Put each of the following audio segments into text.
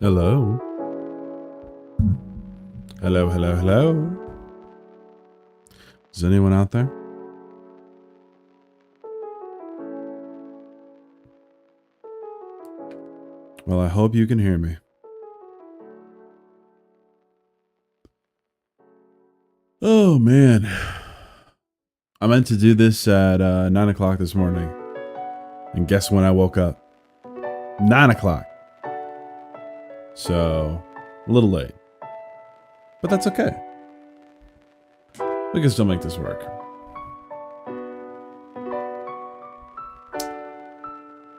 Hello. Hello, hello, hello. Is anyone out there? Well, I hope you can hear me. Oh, man. I meant to do this at 9 o'clock this morning. And guess when I woke up? 9 o'clock. So, a little late. But that's okay. We can still make this work.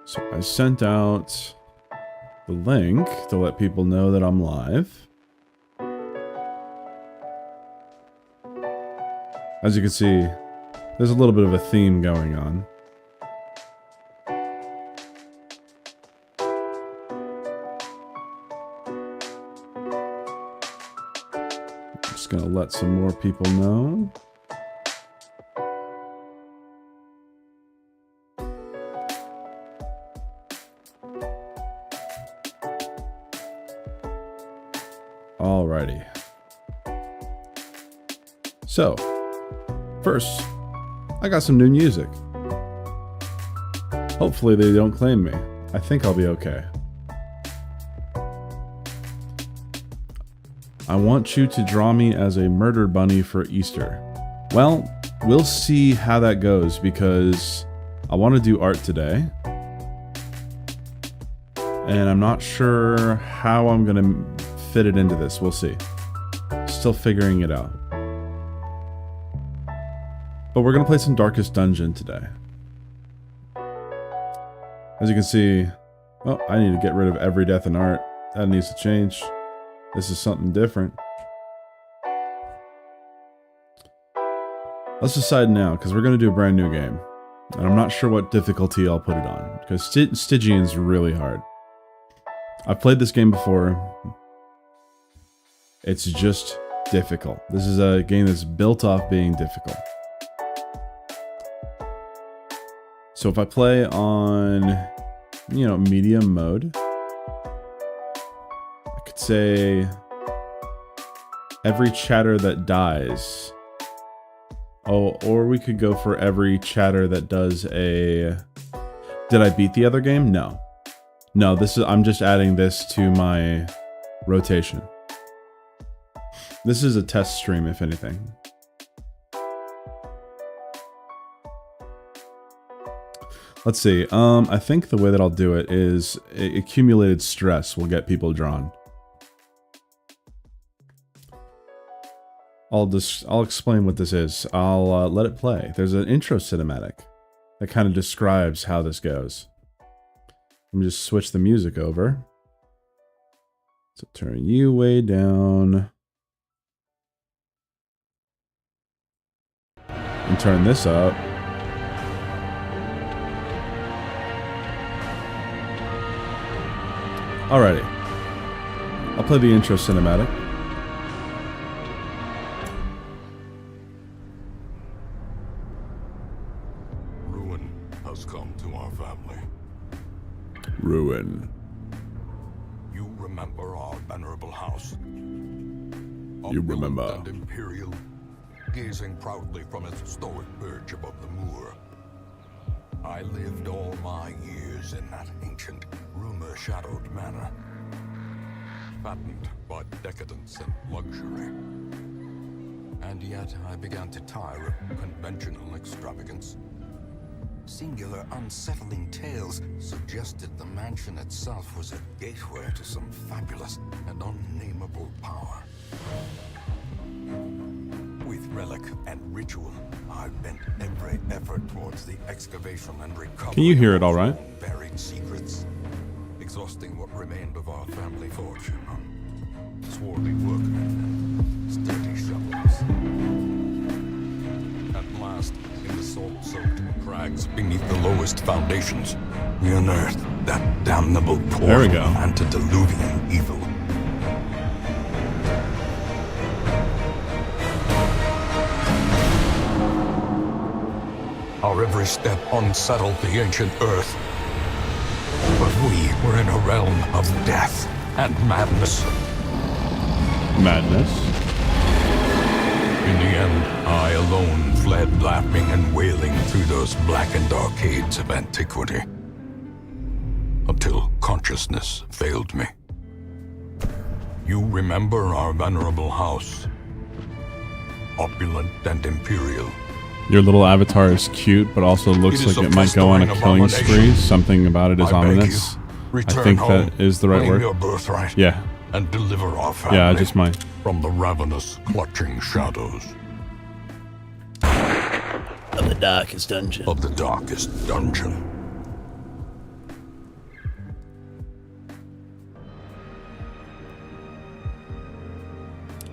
So I sent out the link to let people know that I'm live. As you can see, there's a little bit of a theme going on. Just gonna let some more people know. Alrighty. So, first, I got some new music. Hopefully they don't claim me. I think I'll be okay. I want you to draw me as a murder bunny for Easter. Well, we'll see how that goes because I want to do art today. And I'm not sure how I'm going to fit it into this. We'll see. Still figuring it out. But we're going to play some Darkest Dungeon today. As you can see, oh, I need to get rid of every death in art. That needs to change. This is something different. Let's decide now, because we're going to do a brand new game. And I'm not sure what difficulty I'll put it on, because Stygian's really hard. I've played this game before. It's just difficult. This is a game that's built off being difficult. So if I play on, medium mode, I could say every chatter that dies. Oh, or we could go for every chatter that does a... Did I beat the other game? No. No, I'm just adding this to my rotation. This is a test stream, if anything. Let's see. I think the way that I'll do it is accumulated stress will get people drawn. I'll explain what this is. I'll let it play. There's an intro cinematic that kind of describes how this goes. Let me just switch the music over. So turn you way down. And turn this up. Alrighty. I'll play the intro cinematic. Ruin has come to our family. Ruin. You remember our venerable house? You remember. And imperial, gazing proudly from its stoic perch above the moor. I lived all my years in that ancient, rumor-shadowed manor, fattened by decadence and luxury. And yet I began to tire of conventional extravagance. Singular, unsettling tales suggested the mansion itself was a gateway to some fabulous and unnameable power. With relic and ritual, I've bent every effort towards the excavation and recovery. Can you hear it all right? Of buried secrets, exhausting what remained of our family fortune on swarthy workmen and sturdy shovels. At last, in the salt-soaked crags beneath the lowest foundations, we unearthed that damnable portal antediluvian evil. Our every step unsettled the ancient earth. But we were in a realm of death. and madness. Madness. In the end, I alone fled laughing and wailing through those blackened arcades of antiquity. Until consciousness failed me. You remember our venerable house? Opulent and imperial. Your little avatar is cute, but also looks like it might go on a killing spree. Something about it is ominous. I think that is the right word. Your birthright, yeah. And deliver our family Yeah, I just might. from the ravenous, clutching shadows Of the darkest dungeon. of the darkest dungeon.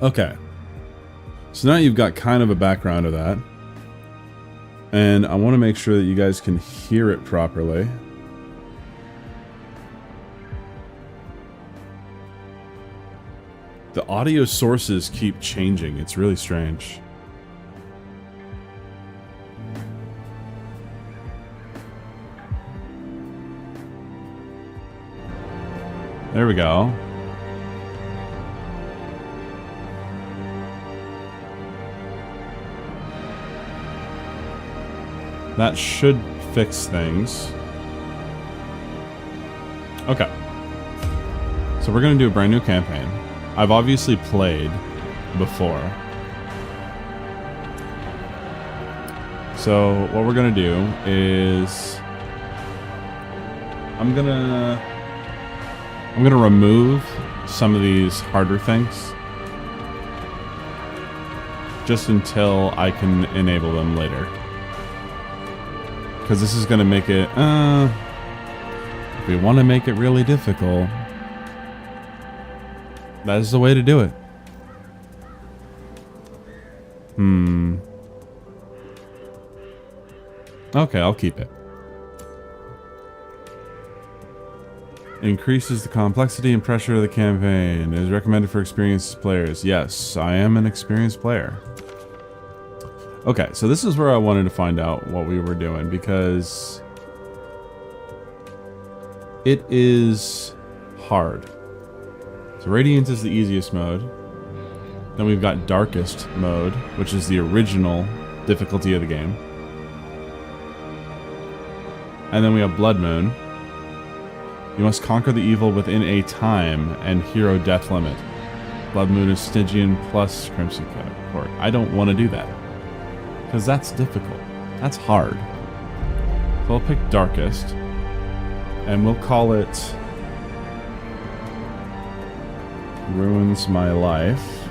Okay. So now you've got kind of a background of that. And I want to make sure that you guys can hear it properly. The audio sources keep changing. It's really strange. There we go. That should fix things. Okay. So we're going to do a brand new campaign. I've obviously played before. So what we're going to do is I'm going to remove some of these harder things just until I can enable them later. Because this is going to make it, if we want to make it really difficult, that is the way to do it. Okay, I'll keep it. Increases the complexity and pressure of the campaign. It is recommended for experienced players. Yes, I am an experienced player. Okay, so this is where I wanted to find out what we were doing, because it is hard. So Radiant is the easiest mode. Then we've got Darkest mode, which is the original difficulty of the game. And then we have Blood Moon. You must conquer the evil within a time and hero death limit. Blood Moon is Stygian plus Crimson Court. I don't want to do that, because that's difficult. That's hard. So I'll pick Darkest. And we'll call it Ruins My Life.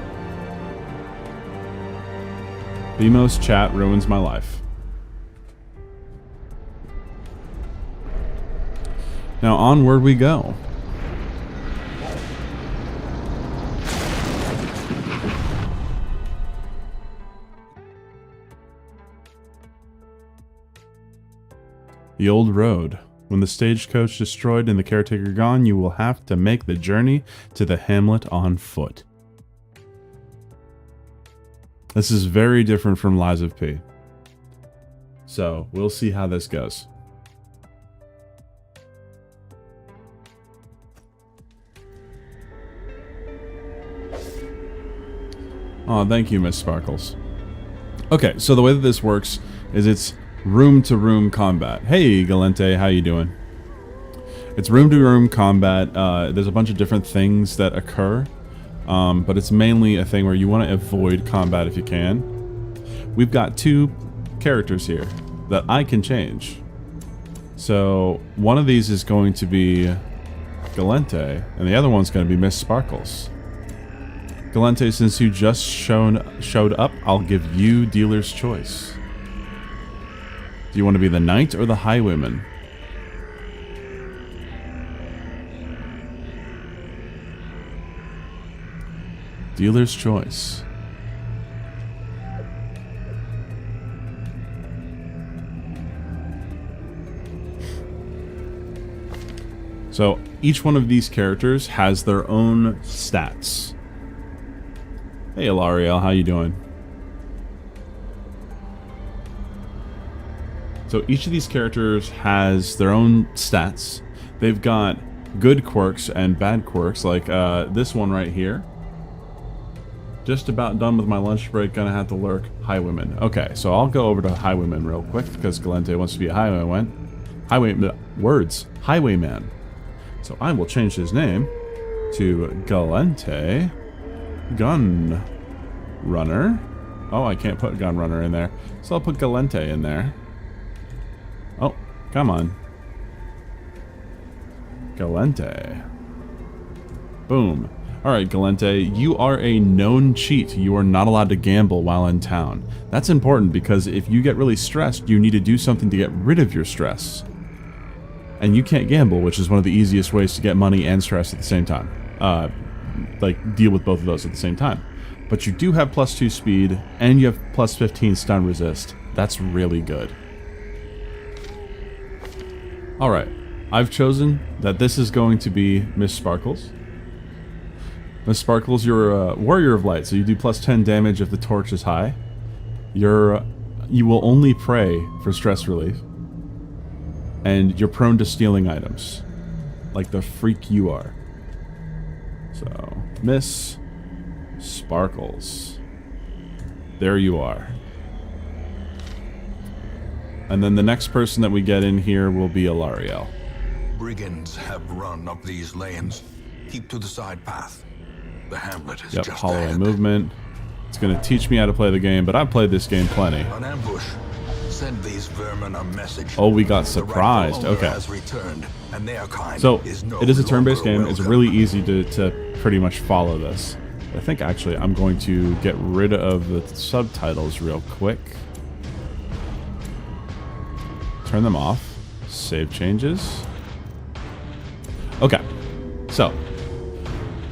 Bemos chat ruins my life. Now onward we go. The old road. When the stagecoach destroyed and the caretaker gone, you will have to make the journey to the hamlet on foot. This is very different from Lies of P. So, we'll see how this goes. Oh, thank you, Miss Sparkles. Okay, so the way that this works is it's room-to-room combat. Hey, Galente, how you doing? It's room-to-room combat. There's a bunch of different things that occur, but it's mainly a thing where you want to avoid combat if you can. We've got two characters here that I can change. So one of these is going to be Galente, and the other one's going to be Miss Sparkles. Galente, since you just showed up, I'll give you dealer's choice. Do you want to be the knight or the highwayman? Dealer's choice. So each one of these characters has their own stats. Hey, Ilariel, how you doing? So each of these characters has their own stats. They've got good quirks and bad quirks, like this one right here. Just about done with my lunch break, gonna have to lurk Highwayman. Okay, so I'll go over to Highwayman real quick because Gallente wants to be a Highwayman. So I will change his name to Gallente Gun Runner. Oh, I can't put Gun Runner in there, so I'll put Gallente in there. Oh, come on. Gallente. Boom. Alright, Gallente, you are a known cheat. You are not allowed to gamble while in town. That's important because if you get really stressed, you need to do something to get rid of your stress. And you can't gamble, which is one of the easiest ways to get money and stress at the same time. Like, deal with both of those at the same time. But you do have +2 speed, and you have +15 stun resist. That's really good. Alright, I've chosen that this is going to be Miss Sparkles. Miss Sparkles, you're a Warrior of Light, so you do +10 damage if the torch is high. You will only pray for stress relief. And you're prone to stealing items. Like the freak you are. So, Miss Sparkles. There you are. And then the next person that we get in here will be Alarielle. Brigands have run up these lanes. Keep to the side path. The hamlet is just Hollow ahead. movement. It's going to teach me how to play the game, but I've played this game plenty. An ambush. Send these vermin a message. Oh, we got The rightful surprised. owner Okay. has returned, and their kind So, is no it is a turn-based longer game. It's welcome. really easy to pretty much follow this. I think, actually, I'm going to get rid of the subtitles real quick. Turn them off. Save changes. Okay. So,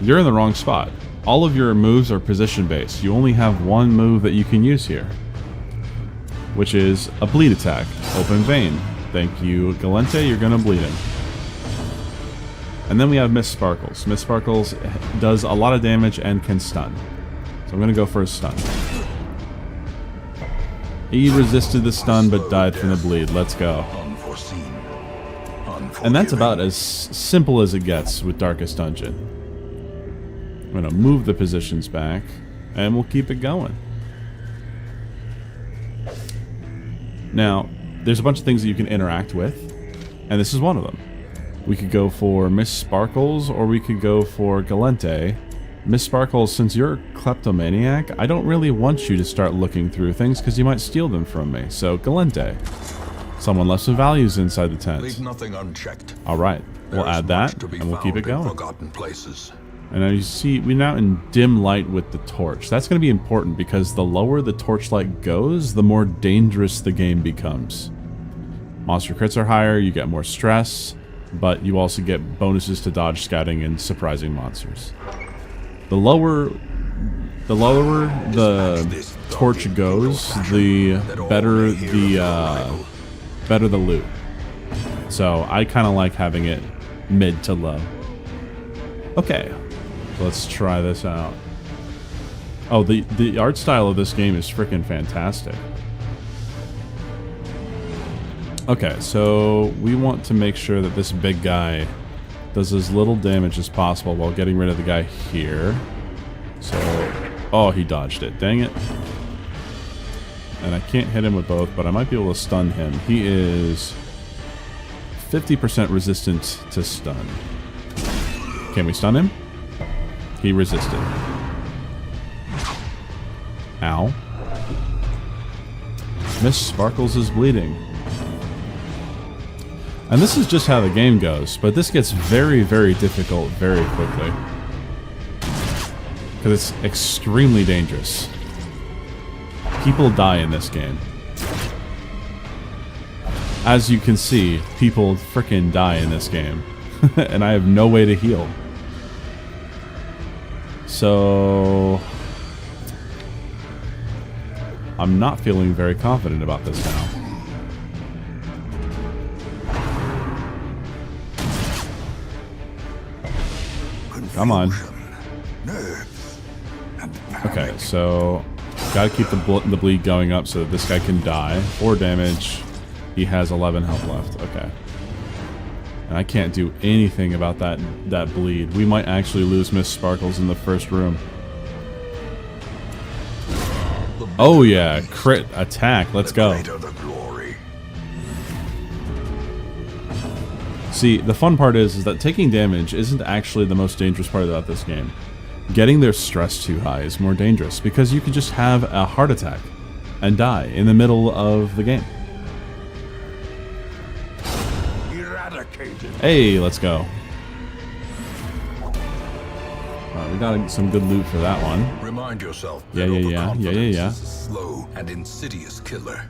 you're in the wrong spot. All of your moves are position-based. You only have one move that you can use here, which is a bleed attack. Open vein. Thank you, Gallente. You're gonna bleed him. And then we have Miss Sparkles. Miss Sparkles does a lot of damage and can stun. So I'm gonna go for a stun. He resisted the stun but died from the bleed. Let's go. Unforeseen. And that's about as simple as it gets with Darkest Dungeon. I'm gonna move the positions back and we'll keep it going. Now, there's a bunch of things that you can interact with, and this is one of them. We could go for Miss Sparkles, or we could go for Gallente. Miss Sparkles, since you're a kleptomaniac, I don't really want you to start looking through things because you might steal them from me. So, Gallente. Someone left some values inside the tent. Leave nothing unchecked. Alright, we'll There is add much that, to be and we'll keep it found in going. Forgotten places. And now you see, we're now in dim light with the torch. That's going to be important because the lower the torchlight goes, the more dangerous the game becomes. Monster crits are higher, you get more stress, but you also get bonuses to dodge, scouting, and surprising monsters. The lower the torch goes, the better the loot. So I kind of like having it mid to low. Okay. Let's try this out. Oh, the art style of this game is freaking fantastic. Okay, so we want to make sure that this big guy does as little damage as possible while getting rid of the guy here. So, oh, he dodged it. Dang it. And I can't hit him with both, but I might be able to stun him. He is 50% resistant to stun. Can we stun him? He resisted. Ow. Miss Sparkles is bleeding. And this is just how the game goes, but this gets very, very difficult very quickly. Because it's extremely dangerous. People die in this game. As you can see, people frickin' die in this game. And I have no way to heal. So I'm not feeling very confident about this now. Come on. Okay, so gotta keep the bleed going up so that this guy can die. 4 damage. He has 11 health left. Okay. And I can't do anything about that bleed. We might actually lose Miss Sparkles in the first room. Oh yeah, crit attack. Let's go. See, the fun part is that taking damage isn't actually the most dangerous part about this game. Getting their stress too high is more dangerous because you could just have a heart attack and die in the middle of the game. Hey, let's go. Alright, we got some good loot for that one. Remind yourself Yeah. is a slow and insidious killer.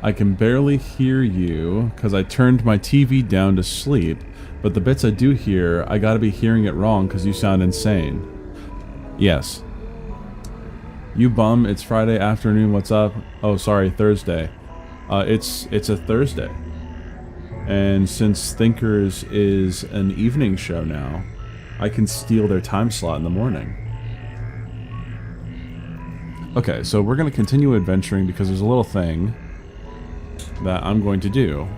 I can barely hear you because I turned my TV down to sleep, but the bits I do hear, I gotta be hearing it wrong because you sound insane. Yes. You bum, it's Friday afternoon, what's up? Oh, sorry, Thursday. It's a Thursday. And since Thinkers is an evening show now, I can steal their time slot in the morning. Okay, so we're gonna continue adventuring because there's a little thing that I'm going to do.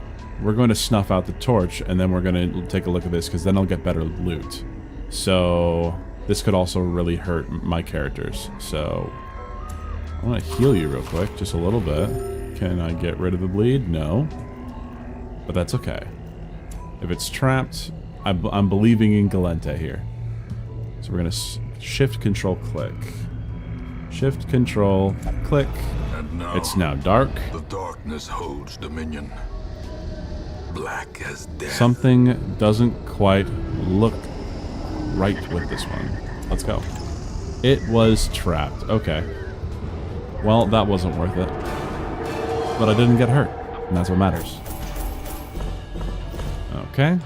We're going to snuff out the torch, and then we're going to take a look at this, because then I'll get better loot. So, this could also really hurt my characters. So, I want to heal you real quick, just a little bit. Can I get rid of the bleed? No. But that's okay. If it's trapped, I'm believing in Gallente here. So we're going to shift, control, click. Shift, control, click. Now, it's now dark. The darkness holds dominion. Black as death. Something doesn't quite look right with this one. Let's go. It was trapped. Okay. Well, that wasn't worth it. But I didn't get hurt. And that's what matters. Okay.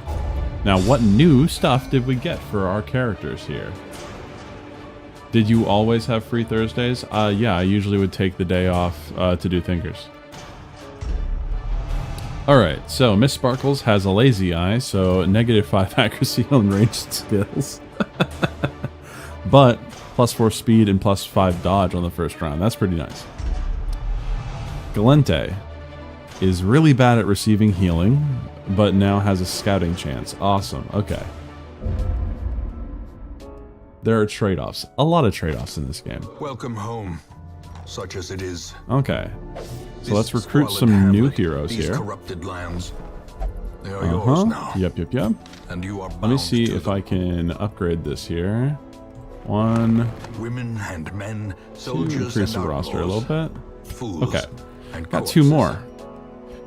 Now, what new stuff did we get for our characters here? Did you always have free Thursdays? Yeah, I usually would take the day off to do Thinkers. Alright, so Miss Sparkles has a lazy eye, so -5 accuracy on ranged skills. But +4 speed and +5 dodge on the first round. That's pretty nice. Gallente is really bad at receiving healing, but now has a scouting chance. Awesome, okay. There are trade-offs. A lot of trade-offs in this game. Welcome home, such as it is. Okay. So let's recruit some new heroes these here. Corrupted lands. They are yours now. Yep. And you are Let me see if I can upgrade this here. One. Women and men, soldiers Increase the and roster a little bit. Fools Okay. and Got 2 more. All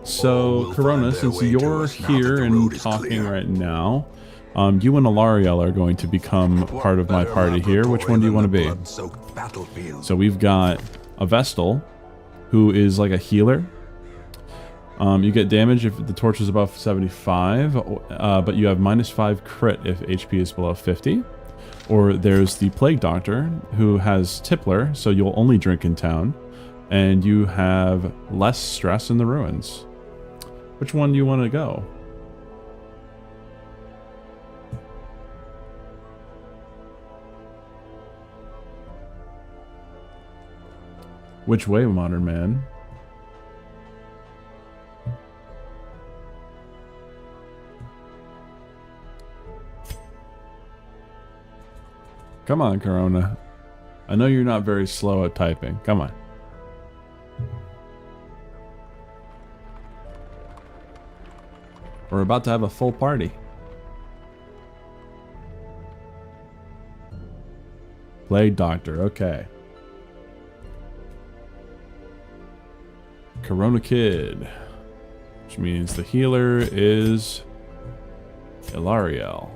So, will Corona, find their since way to you're us now that here the and road is talking clear. right now, you and Alariel are going to become part of my party here. Which one do you want to be? So we've got a Vestal, who is like a healer. You get damage if the torch is above 75, but you have -5 crit if HP is below 50. Or there's the Plague Doctor, who has Tippler, so you'll only drink in town, and you have less stress in the ruins. Which one do you want to go? Which way, modern man? Come on, Corona. I know you're not very slow at typing. Come on. We're about to have a full party. Plague Doctor, okay. Corona Kid, which means the healer is Ilariel.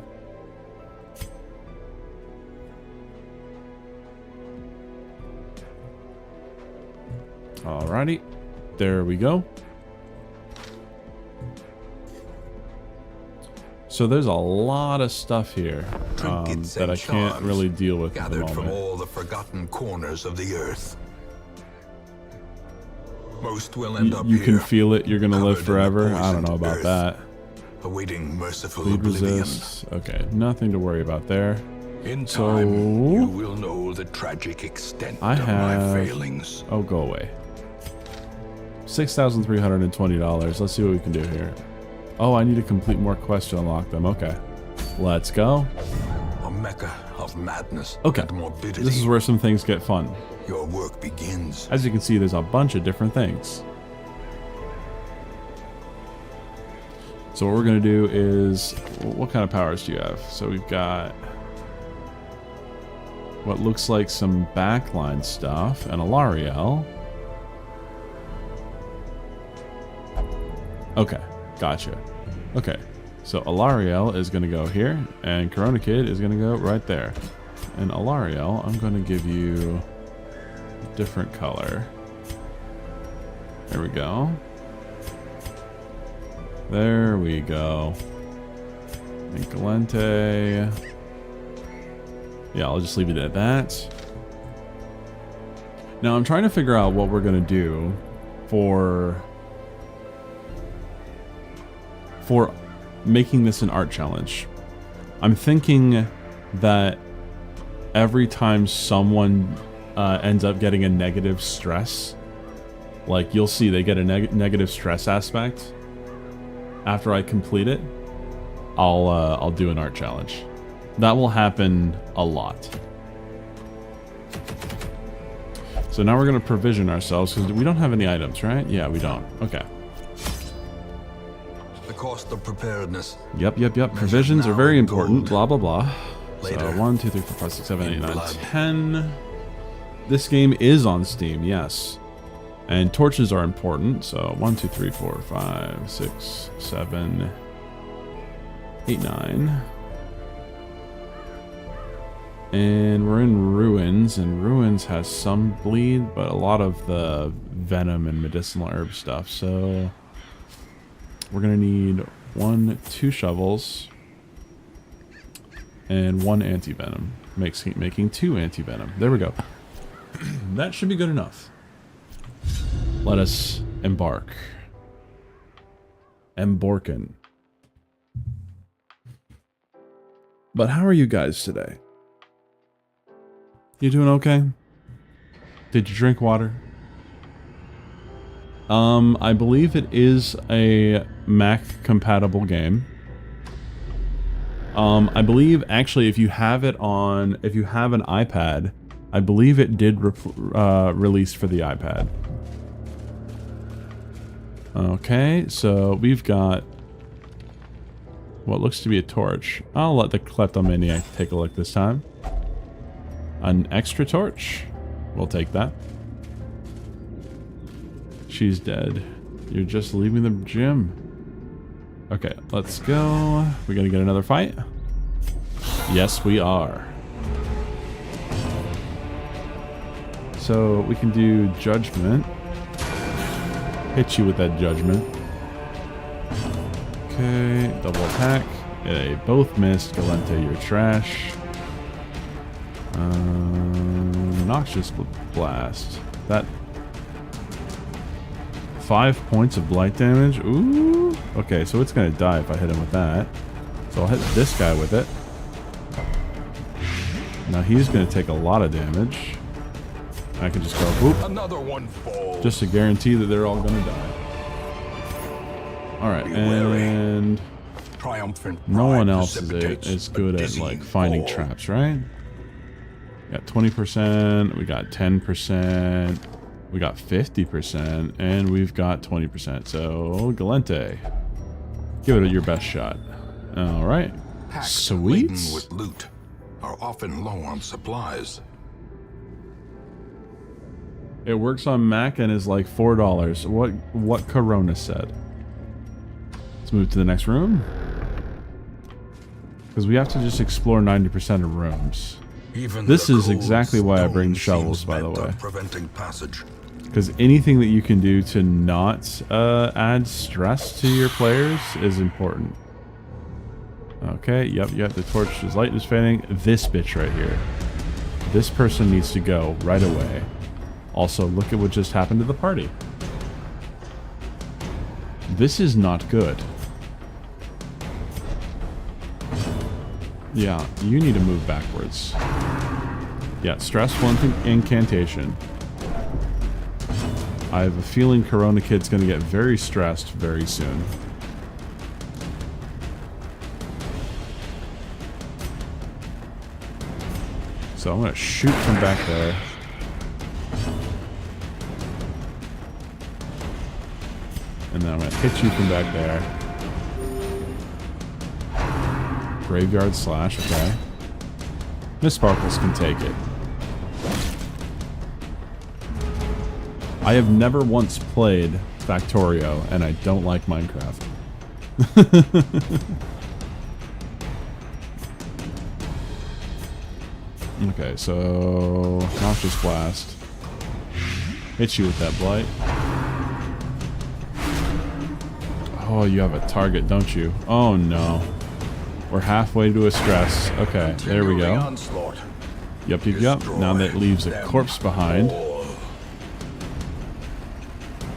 Alrighty, there we go. So there's a lot of stuff here that I can't really deal with at the gathered from moment. all the forgotten corners of the earth. Most will end up You here, can feel it. You're gonna live covered in the forever. I don't know poisoned about earth, that. awaiting merciful Bleed oblivion. resist. Okay, nothing to worry about there. In So- time, you will know the tragic extent I of my have- failings. Oh, go away. $6,320. Let's see what we can do here. Oh, I need to complete more quests to unlock them. Okay. Let's go. A mecca of madness Okay. and morbidity. This is where some things get fun. Your work begins. As you can see, there's a bunch of different things. So what we're going to do is, what kind of powers do you have? So we've got what looks like some backline stuff and a Lariel. Okay, gotcha. Okay, so Alariel is going to go here, and Corona Kid is going to go right there. And Alariel, I'm going to give you a different color. There we go. There we go. And Galente. Yeah, I'll just leave it at that. Now I'm trying to figure out what we're going to do for making this an art challenge. I'm thinking that every time someone ends up getting a negative stress, like you'll see they get a negative stress aspect, after I complete it, I'll do an art challenge. That will happen a lot. So now we're going to provision ourselves because we don't have any items, right? Yeah, we don't. Okay. The cost of preparedness. Yep. Provisions are very important. Gold. Blah, blah, blah. Later. So 1, 2, 3, 4, 5, 6, 7, 8, In 9, blood. 10. This game is on Steam, yes. And torches are important. So 1, 2, 3, 4, 5, 6, 7, 8, 9. And we're in Ruins, and Ruins has some bleed, but a lot of the venom and medicinal herb stuff. So we're gonna need 2 shovels and 1 anti-venom, making 2 anti-venom. There we go. That should be good enough. Let us embark. Emborken. But how are you guys today? You doing okay? Did you drink water? I believe it is a Mac compatible game. I believe actually if you have an iPad, I believe it did release for the iPad. Okay, so we've got what looks to be a torch. I'll let the kleptomaniac take a look this time. An extra torch. We'll take that. She's dead. You're just leaving the gym. Okay, let's go. We gonna get another fight? Yes, we are. So we can do judgment. Hit you with that judgment. Okay, double attack. They both missed. Galente, you're trash. Noxious blast. That 5 points of blight damage. Ooh. Okay, so it's gonna die if I hit him with that. So I'll hit this guy with it. Now he's gonna take a lot of damage. I can just go whoop. Another one falls. Just to guarantee that they're all gonna die. Alright, and Triumphant no one pride else precipitates is a good at dizzying like finding fall. traps, right? We got 20%, we got 10%, we got 50%, and we've got 20%. So Galente, give it your best shot. Alright. Packs laden Sweet. with loot are often low on supplies. It works on Mac and is like $4. What Corona said. Let's move to the next room. Because we have to just explore 90% of rooms. Even This the is cold exactly why I bring stone the shovels, seems by the bent on way. preventing passage. Because anything that you can do to not add stress to your players is important. Okay, yep, the torch's light is fading. This bitch right here. This person needs to go right away. Also, look at what just happened to the party. This is not good. Yeah, you need to move backwards. Yeah, stress one incantation. I have a feeling Corona Kid's going to get very stressed very soon. So I'm going to shoot from back there. And then I'm going to hit you from back there. Graveyard Slash, okay. Miss Sparkles can take it. I have never once played Factorio, and I don't like Minecraft. Okay, so Noxious Blast. Hit you with that Blight. Oh, you have a target, don't you? Oh no. We're halfway to a stress. Okay, there we go. Yup, yup, yup. Now that leaves a corpse behind.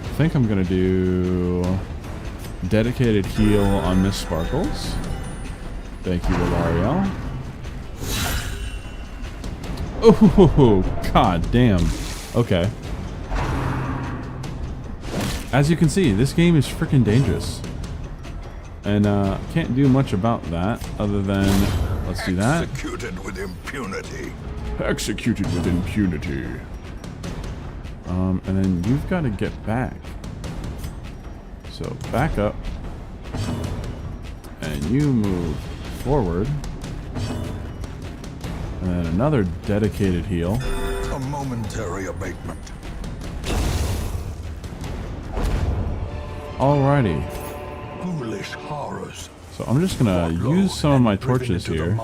I think I'm gonna do dedicated heal on Miss Sparkles. Thank you, Valariel. Oh, god damn. Okay. As you can see, this game is freaking dangerous. And can't do much about that other than let's do that. Executed with impunity. Executed with impunity. And then you've got to get back. So back up. And you move forward. And then another dedicated heal. A momentary abatement. Alrighty. Foolish horrors. So I'm just gonna use some of my torches here.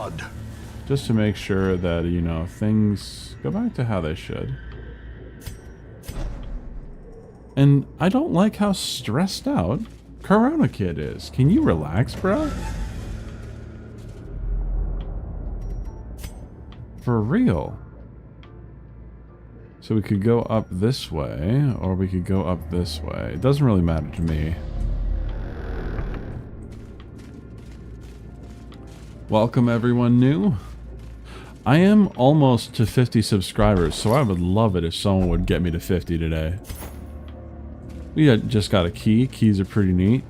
Just to make sure that, you know, things go back to how they should. And I don't like how stressed out Corona Kid is. Can you relax, bro? For real. So we could go up this way, or we could go up this way. It doesn't really matter to me. Welcome everyone new. I am almost to 50 subscribers, so I would love it if someone would get me to 50 today. We just got a key. Keys are pretty neat.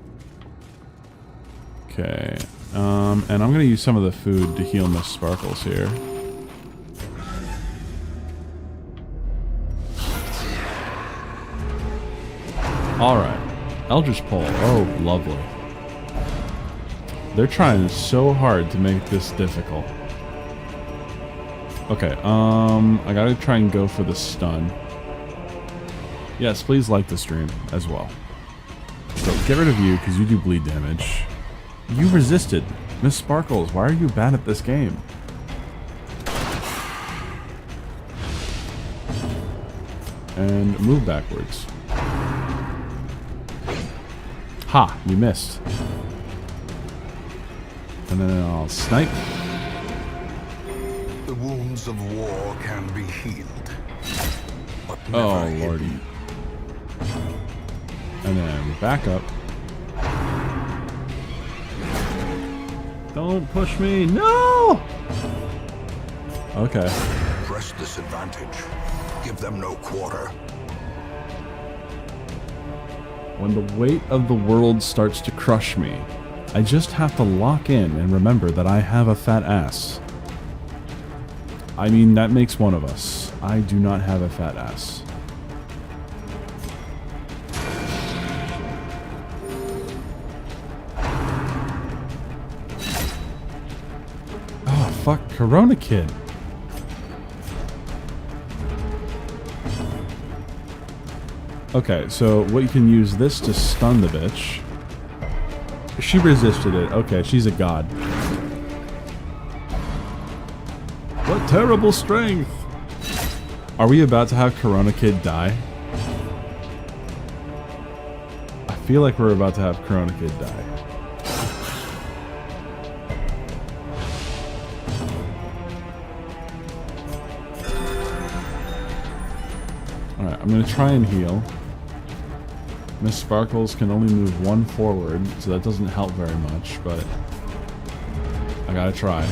Okay. And I'm going to use some of the food to heal Miss Sparkles here. Alright. Eldritch Pole. Oh, lovely. They're trying so hard to make this difficult. Okay, I gotta try and go for the stun. Yes, please like the stream as well. So get rid of you because you do bleed damage. You resisted. Miss Sparkles, why are you bad at this game? And move backwards. Ha! You missed. And then I'll snipe. The wounds of war can be healed. But Oh, never lordy. hidden. And then back up. Don't push me. No! Okay. Press this advantage. Give them no quarter. When the weight of the world starts to crush me, I just have to lock in and remember that I have a fat ass. I mean, that makes one of us. I do not have a fat ass. Oh, fuck, Corona Kid. Okay, so what you can use this to stun the bitch. She resisted it. Okay, she's a god. What terrible strength! Are we about to have Corona Kid die? I feel like we're about to have Corona Kid die. Alright, I'm gonna try and heal. Miss Sparkles can only move one forward, so that doesn't help very much, but I gotta try.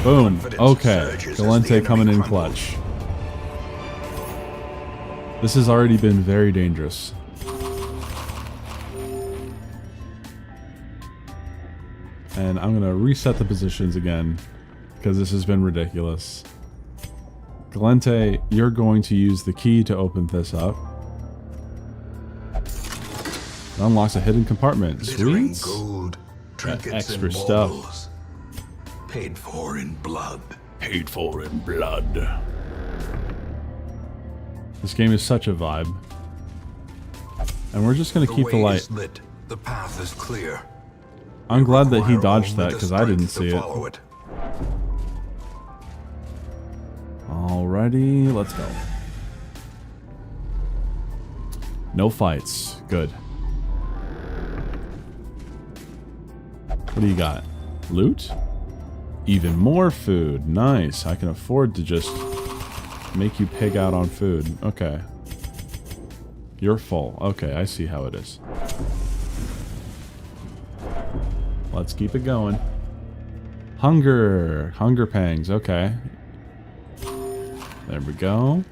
Boom. Okay. Galente coming in clutch. This has already been very dangerous. And I'm gonna reset the positions again because this has been ridiculous. Galente, you're going to use the key to open this up. It unlocks a hidden compartment. Glittering Sweet. gold, trinkets extra and stuff. baubles. Paid for in blood. Paid for in blood. This game is such a vibe. And we're just gonna keep the way light. is lit. The path is clear. I'm glad that he Require dodged only that the because I didn't strength see to it. follow it. Alrighty, let's go. No fights. Good. What do you got? Loot? Even more food. Nice. I can afford to just make you pig out on food. Okay. You're full. Okay, I see how it is. Let's keep it going. Hunger. Hunger pangs. Okay. There we go.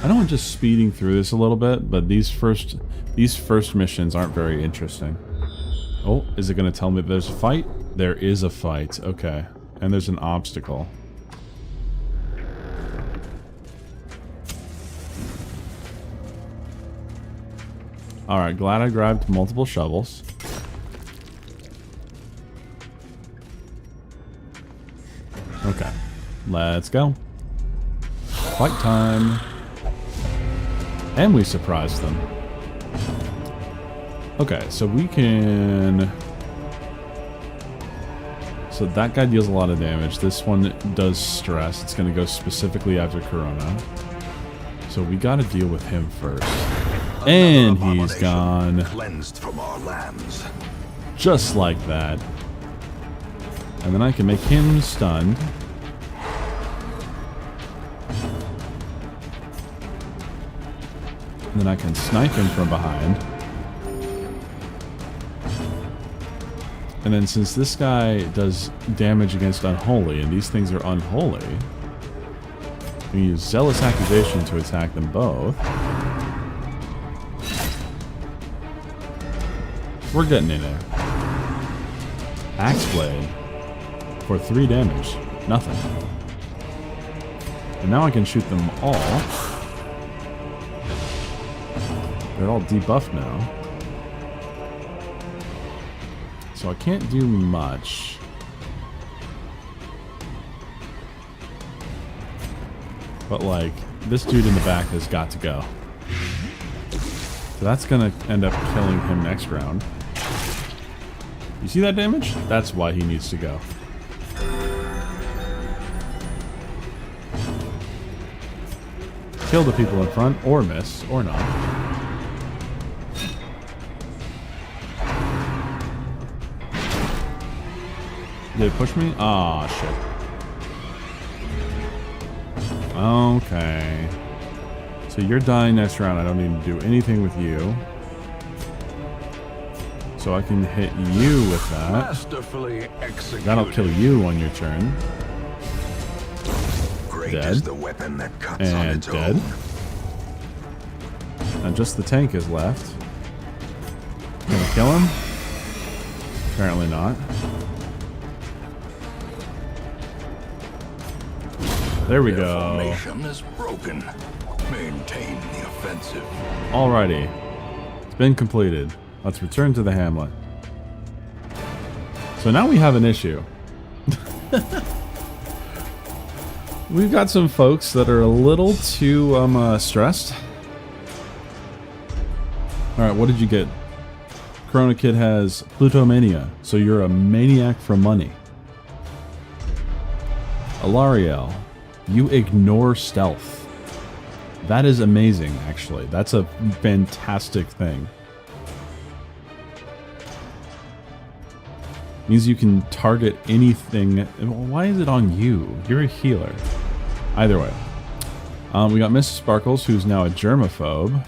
I know I'm just speeding through this a little bit, but these first missions aren't very interesting. Oh, is it going to tell me there's a fight? There is a fight. Okay. And there's an obstacle. Alright, glad I grabbed multiple shovels. Okay. Let's go. Fight time. And we surprised them. Okay, so we can... So that guy deals a lot of damage. This one does stress. It's going to go specifically after Corona. So we got to deal with him first. And he's gone. Cleansed from our lands. Just like that. And then I can make him stunned. And then I can snipe him from behind. And then since this guy does damage against Unholy, and these things are unholy, we use Zealous Accusation to attack them both. We're getting in there. Axe Blade for 3 damage. Nothing. And now I can shoot them all. They're all debuffed now. So I can't do much. But like, this dude in the back has got to go. So that's gonna end up killing him next round. You see that damage? That's why he needs to go. Kill the people in front, or miss, or not. Did it push me? Aw, shit. Okay. So you're dying next round. I don't need to do anything with you. So I can hit you with that. Masterfully executed. That'll kill you on your turn. Great Dead. is the weapon that cuts on And its dead. own. And just the tank is left. Gonna kill him? Apparently not. There we Their go. formation is broken. Maintain the offensive. Alrighty. It's been completed. Let's return to the hamlet. So now we have an issue. We've got some folks that are a little too stressed. Alright, what did you get? Corona Kid has Plutomania, so you're a maniac for money. Alariel, you ignore stealth. That is amazing, actually. That's a fantastic thing. Means you can target anything. Why is it on you? You're a healer. Either way. We got Mrs. Sparkles, who's now a germaphobe.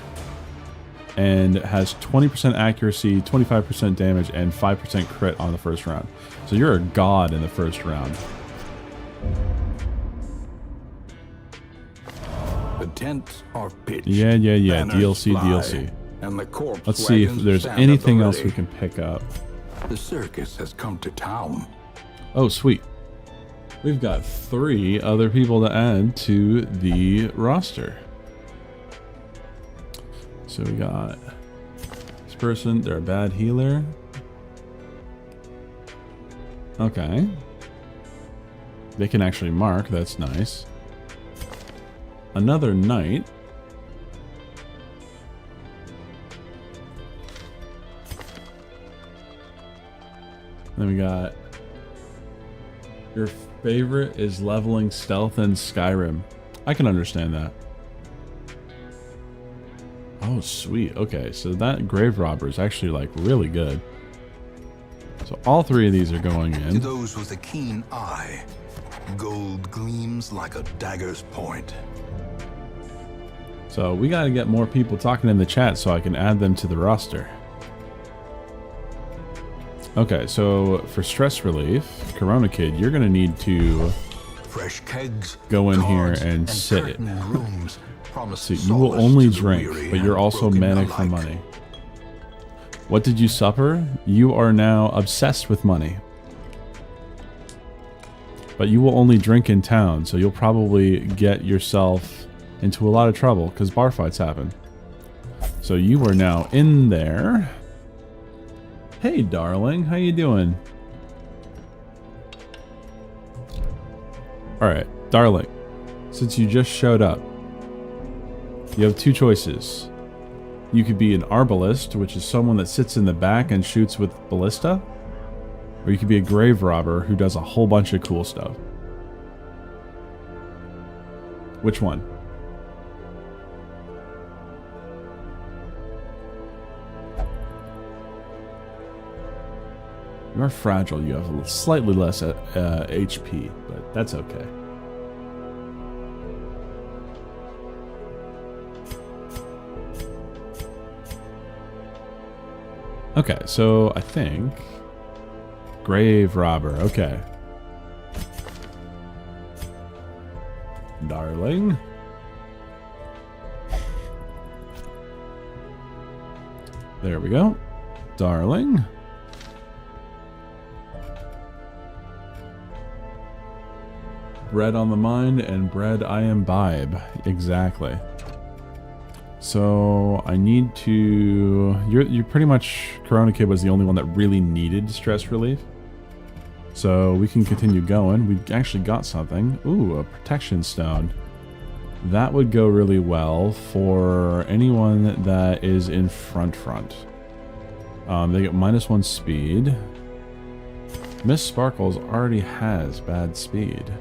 And has 20% accuracy, 25% damage, and 5% crit on the first round. So you're a god in the first round. tents are pitched. Yeah. banners DLC, fly, DLC. And the corpse Let's see if wagons there's stand at anything the else we ready. can pick up. The circus has come to town. Oh, sweet. We've got 3 other people to add to the roster. So we got this person. They're a bad healer. Okay. They can actually mark. That's nice. Another knight. Then we got... Your favorite is leveling stealth in Skyrim. I can understand that. Oh, sweet. Okay, so that grave robber is actually like really good. So all 3 of these are going To in. those with a keen eye, gold gleams like a dagger's point. So we got to get more people talking in the chat so I can add them to the roster. Okay, so for stress relief, Corona Kid, you're going to need to Fresh kegs, go in here cards, and sit it. curtained rooms promise So you will solace only to the drink, weary but you're and also broken manic for alike. money. What did you suffer? You are now obsessed with money. But you will only drink in town, so you'll probably get yourself into a lot of trouble because bar fights happen. So you are now in there. Hey, darling, how you doing? All right, darling, since you just showed up, you have 2 choices. You could be an arbalist, which is someone that sits in the back and shoots with ballista, or you could be a grave robber who does a whole bunch of cool stuff. Which one? You are fragile. You have slightly less HP, but that's okay. Okay, so I think grave robber. Okay, darling. There we go, darling. Bread on the mind and bread I imbibe. Exactly. So I need to... You're pretty much... Corona Kid was the only one that really needed stress relief. So we can continue going. We actually got something. Ooh, a protection stone. That would go really well for anyone that is in front. They get -1 speed. Miss Sparkles already has bad speed.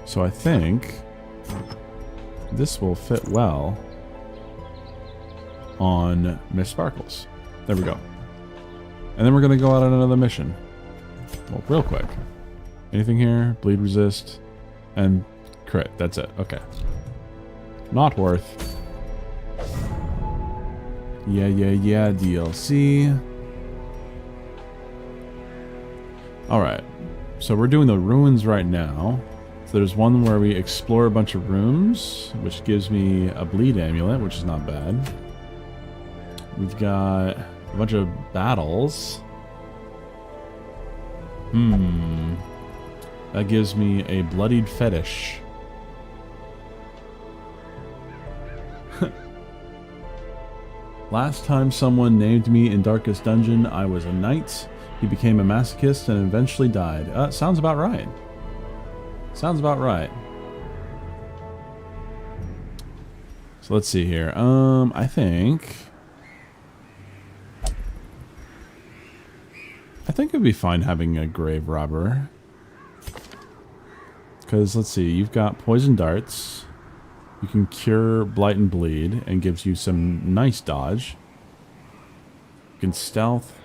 So I think this will fit well on Miss Sparkles. There we go. And then we're going to go out on another mission. Well, real quick. Anything here? Bleed resist. And crit. That's it. Okay. Not worth. Yeah. DLC. Alright. So we're doing the ruins right now. So there's one where we explore a bunch of rooms, which gives me a bleed amulet, which is not bad. We've got a bunch of battles. That gives me a bloodied fetish. Last time someone named me in Darkest Dungeon, I was a knight. He became a masochist and eventually died. Sounds about right. Sounds about right. So let's see here. I think it'd be fine having a grave robber. Because let's see, you've got poison darts. You can cure blight and bleed and gives you some nice dodge. You can stealth.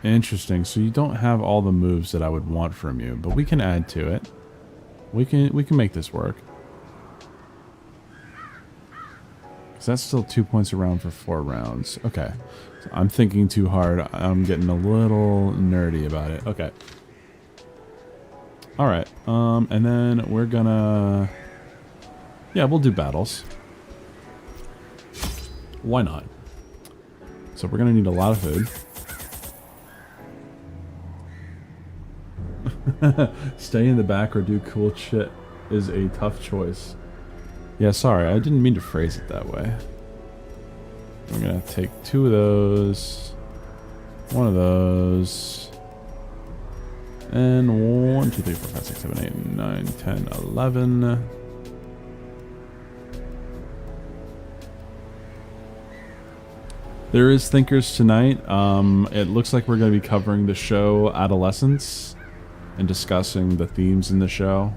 Interesting. So you don't have all the moves that I would want from you, but we can add to it. We can make this work. Because that's still 2 points a round for 4 rounds. Okay. So I'm thinking too hard. I'm getting a little nerdy about it. Okay. All right. And then we're gonna... Yeah, we'll do battles. Why not? So we're gonna need a lot of food. Stay in the back or do cool shit is a tough choice. Yeah, sorry, I didn't mean to phrase it that way. I'm gonna take 2 of those, 1 of those, and 1, 2, 3, 4, 5, 6, 7, 8, 9, 10, 11. There is Thinkers tonight. It looks like we're going to be covering the show Adolescence and discussing the themes in the show.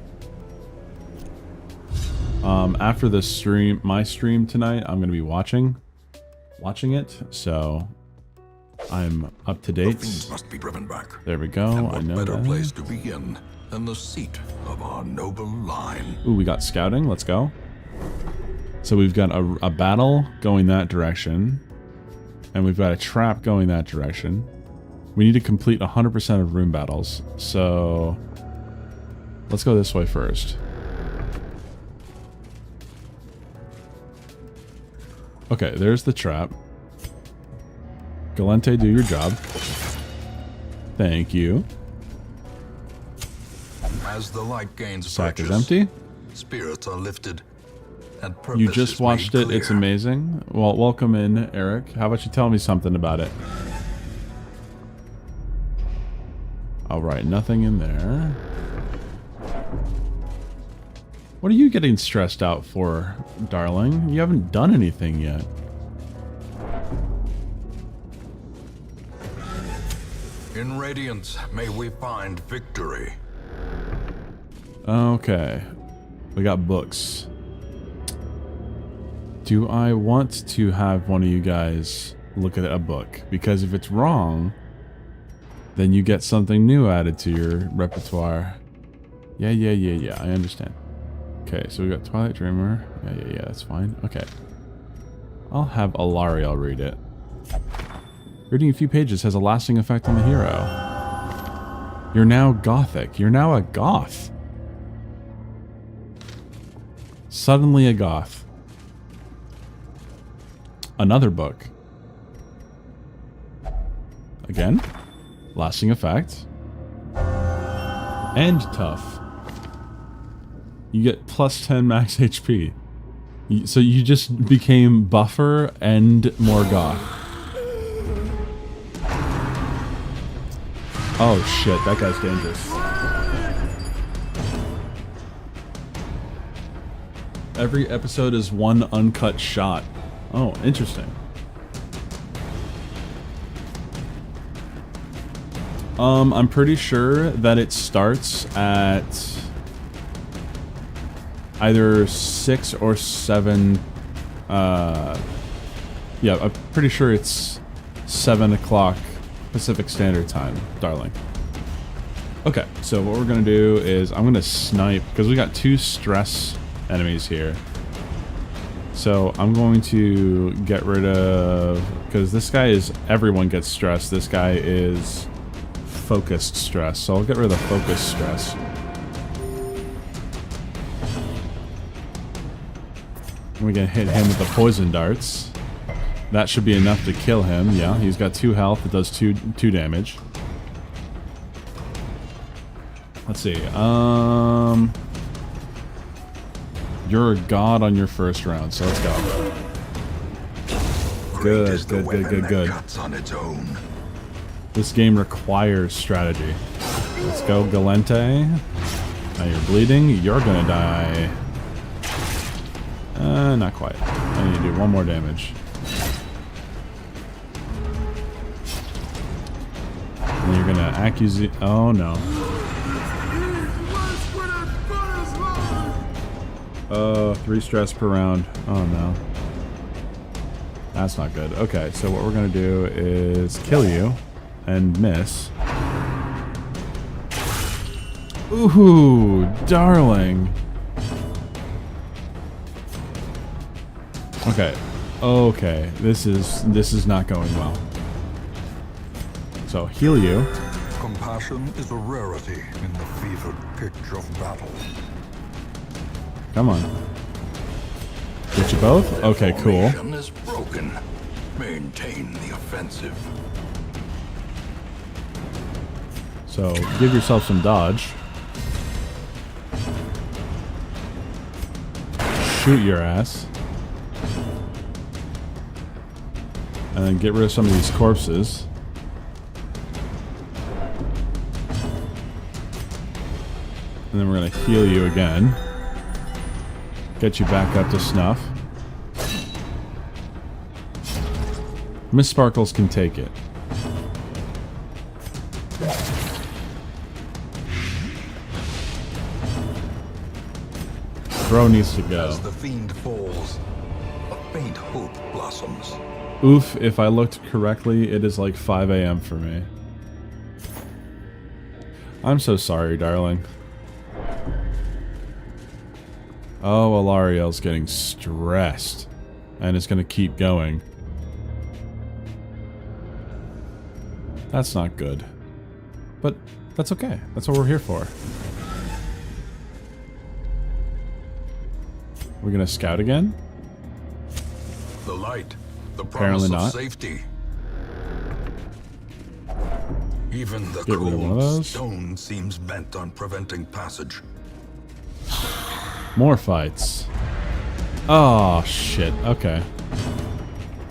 After the stream, my stream tonight, I'm going to be watching it, so I'm up to date. The fiends must be driven back. There we go. And I what know better that. place to begin than the seat of our noble line? Ooh, we got scouting. Let's go. So we've got a battle going that direction, and we've got a trap going that direction. We need to complete 100% of room battles, so let's go this way first. Okay, there's the trap. Galente, do your job. Thank you. As the light gains Sack is purchase, empty. spirits are lifted, and purpose You just is watched made it. It's clear. amazing. Well, welcome in, Eric. How about you tell me something about it? All right, nothing in there. What are you getting stressed out for, darling? You haven't done anything yet. In Radiance, may we find victory. Okay. We got books. Do I want to have one of you guys look at a book? Because if it's wrong, then you get something new added to your repertoire. Yeah, I understand. Okay, so we got Twilight Dreamer. Yeah, that's fine. Okay. I'll have Alariel read it. Reading a few pages has a lasting effect on the hero. You're now gothic. You're now a goth. Suddenly a goth. Another book. Again. Lasting effect. And tough. You get plus 10 max HP. So you just became buffer and more goth. Oh shit, that guy's dangerous. Every episode is one uncut shot. Oh, interesting. I'm pretty sure that it starts at either 6 or 7. Yeah, I'm pretty sure it's 7 o'clock Pacific Standard Time, darling. Okay, so what we're gonna do is I'm gonna snipe because we got 2 stress enemies here. So I'm going to get rid of, because this guy is, everyone gets stressed. This guy is focused stress. So I'll get rid of the focused stress. We can hit him with the poison darts. That should be enough to kill him. Yeah, he's got 2 health. It does 2 damage. Let's see. You're a god on your first round, so let's go. Great is the Good. weapon that cuts on its own. This game requires strategy. Let's go, Galente. Now you're bleeding. You're gonna die. Not quite. I need to do 1 more damage. And you're gonna accuse. Oh no. 3 stress per round. Oh no. That's not good. Okay, so what we're gonna do is kill you and miss. Ooh, darling. Okay, this is not going well. So heal you. passion is a rarity in the fevered pitch of battle. Come on. Get you both? Okay, cool. Formation is broken. Maintain the offensive. So, give yourself some dodge. Shoot your ass. And then get rid of some of these corpses. And then we're going to heal you again. Get you back up to snuff. Miss Sparkles can take it. Bro needs to go. As the fiend falls, a faint hope blossoms. Oof, if I looked correctly, it is like 5 a.m. for me. I'm so sorry, darling. Oh, Alariel's getting stressed. And is going to keep going. That's not good. But that's okay. That's what we're here for. We're going to scout again? The light, the Apparently promise not. of safety. Even the Get rid of one of cold those. stone seems bent on preventing passage. More fights. Oh, shit. Okay.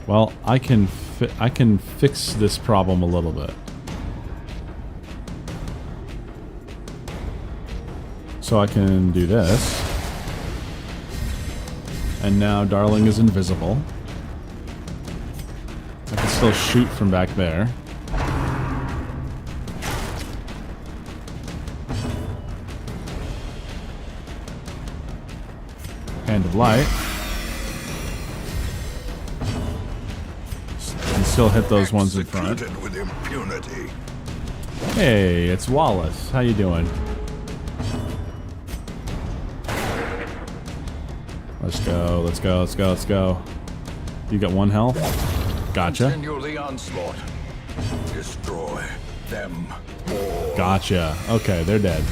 Well, I can fix this problem a little bit. So I can do this. And now Darling is invisible. I can still shoot from back there. Hand of Light. And still hit those ones in front. Executed with impunity. Hey, it's Wallace. How you doing? Let's go, let's go, let's go, let's go. You got 1 health? Gotcha. Continue the onslaught. Destroy them all. Gotcha. Okay, they're dead.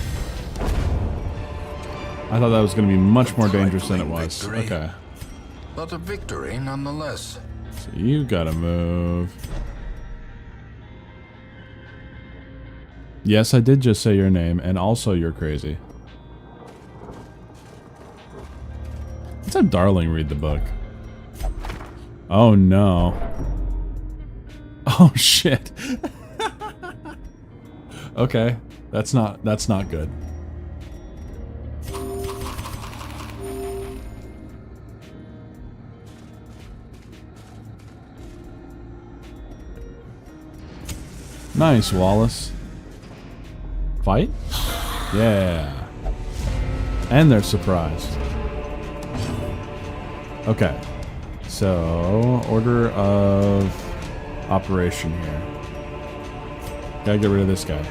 I thought that was going to be much more dangerous than it was. Victory. Okay. But a victory nonetheless. So you gotta move. Yes, I did just say your name, and also you're crazy. Let's have Darling read the book. Oh no. Oh shit. Okay. That's not good. Nice, Wallace. Fight? Yeah. And they're surprised. Okay. So, order of operation here. Gotta get rid of this guy.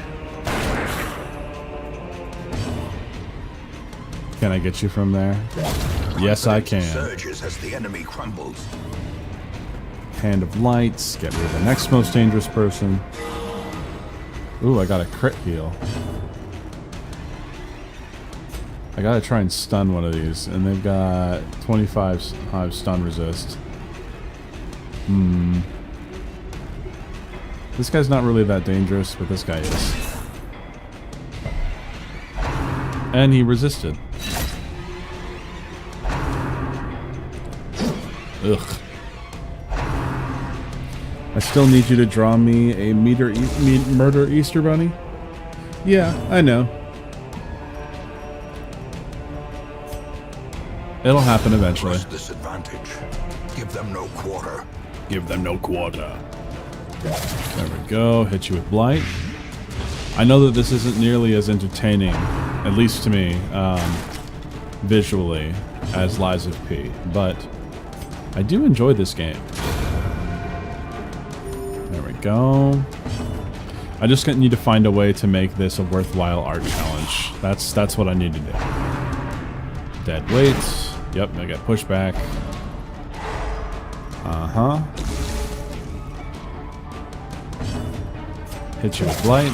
Can I get you from there? Yes, I can. Surges as the enemy crumbles. Hand of Lights. Get rid of the next most dangerous person. Ooh, I got a crit heal. I gotta try and stun one of these, and they've got 25 stun resist. This guy's not really that dangerous, but this guy is. And he resisted. Ugh. I still need you to draw me a murder Easter bunny? Yeah, I know. It'll happen eventually. Press this advantage. Give them no quarter. Give them no quarter. There we go. Hit you with Blight. I know that this isn't nearly as entertaining, at least to me, visually, as Lies of P, but I do enjoy this game. There we go. I just need to find a way to make this a worthwhile art challenge. That's what I need to do. Dead weights. Yep, I got pushback. Uh-huh. Hit you with Blight.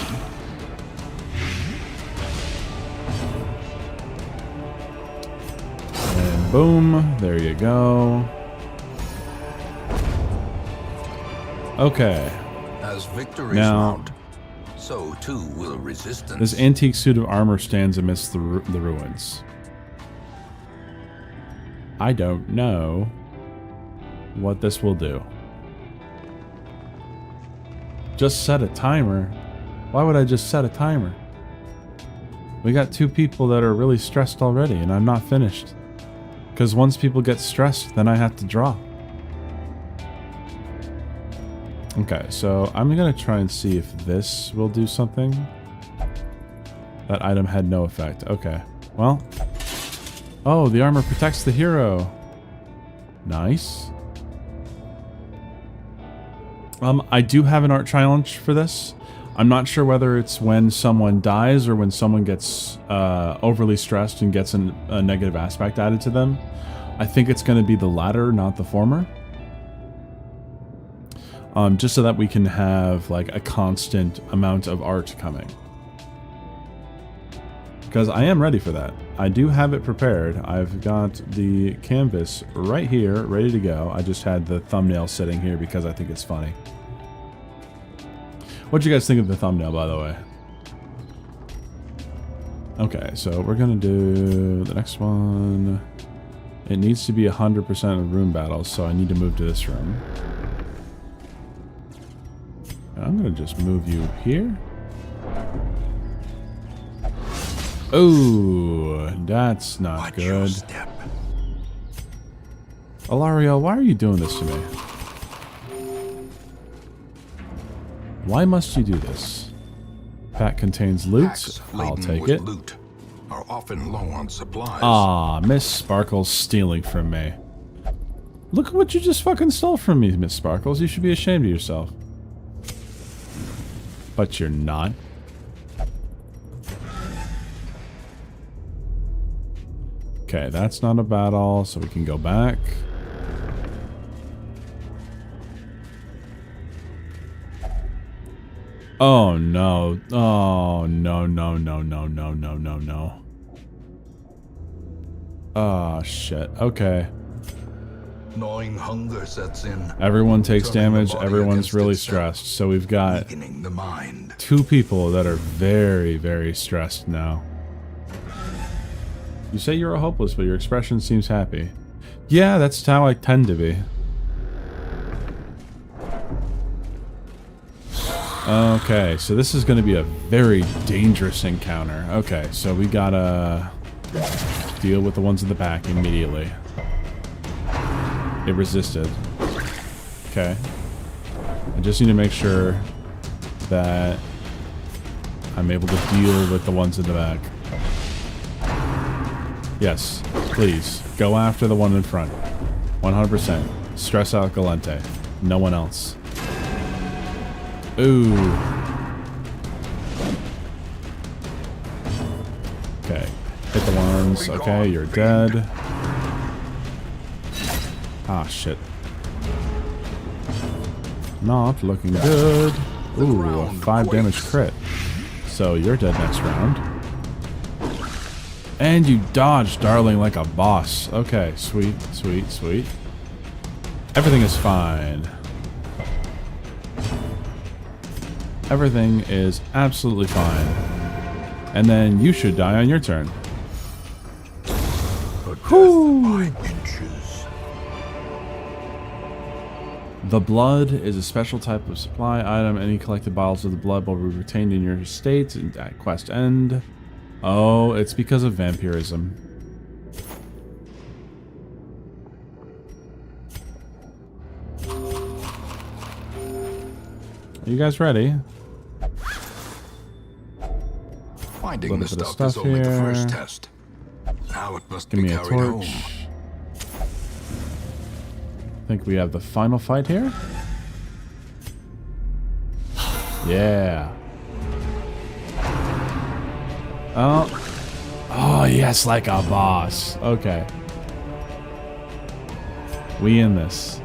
Boom. There you go. Okay. As victories Now, mount, so too will resistance. this antique suit of armor stands amidst the ruins. I don't know what this will do. Just set a timer. Why would I just set a timer? We got 2 people that are really stressed already, and I'm not finished. Because once people get stressed, then I have to draw. Okay, so I'm going to try and see if this will do something. That item had no effect. Okay, well. Oh, the armor protects the hero. Nice. I do have an art challenge for this. I'm not sure whether it's when someone dies or when someone gets overly stressed and gets a negative aspect added to them. I think it's going to be the latter, not the former. Just so that we can have like a constant amount of art coming. Because I am ready for that. I do have it prepared. I've got the canvas right here, ready to go. I just had the thumbnail sitting here because I think it's funny. What'd you guys think of the thumbnail, by the way? Okay, so we're gonna do the next one. It needs to be 100% of room battles, so I need to move to this room. I'm gonna just move you here. Oh, that's not Watch your good. step. Alarielle, why are you doing this to me? Why must you do this? Pack contains loot. Packs I'll laden take with it. loot are often low on supplies. Ah, Miss Sparkles stealing from me. Look at what you just fucking stole from me, Miss Sparkles. You should be ashamed of yourself. But you're not. Okay, that's not a battle, so we can go back. Oh no. Oh no, no, no, no, no, no, no, no. Oh shit. Okay. Gnawing hunger sets in. Everyone takes Turning the damage, body everyone's against really itself, stressed. So we've got weakening the mind. 2 people that are very, very stressed now. You say you're a hopeless, but your expression seems happy. Yeah, that's how I tend to be. Okay, so this is going to be a very dangerous encounter. Okay, so we gotta deal with the ones in the back immediately. It resisted. Okay. I just need to make sure that I'm able to deal with the ones in the back. Yes, please. Go after the one in front. 100%. Stress out Galente. No one else. Ooh. Okay. Hit the ones. Okay, you're dead. Ah, shit. Not looking good. Ooh, a 5 damage crit. So you're dead next round. And you dodged, darling, like a boss. Okay, sweet, sweet, sweet. Everything is fine. Everything is absolutely fine. And then you should die on your turn. Whew. The blood is a special type of supply item. Any collected bottles of the blood will be retained in your estate at quest end. Oh, it's because of vampirism. Are you guys ready? Finding the Little bit of stuff is stuff only the here. first test. Now it must Give be me a carried home. torch. I think we have the final fight here. Yeah. Oh yes, like a boss. Okay. We in this.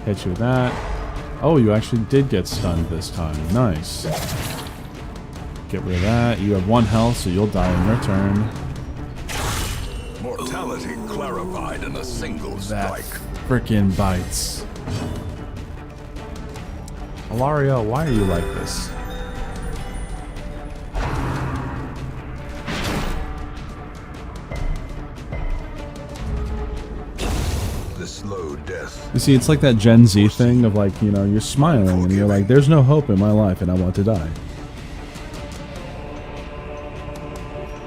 Hit you with that. Oh, you actually did get stunned this time. Nice. Get rid of that. You have 1 health, so you'll die in your turn. Mortality clarified in a single That strike. frickin' bites. Alarielle, why are you like this? The slow death. You see, it's like that Gen Z thing of like, you know, you're smiling and you're like, there's no hope in my life and I want to die.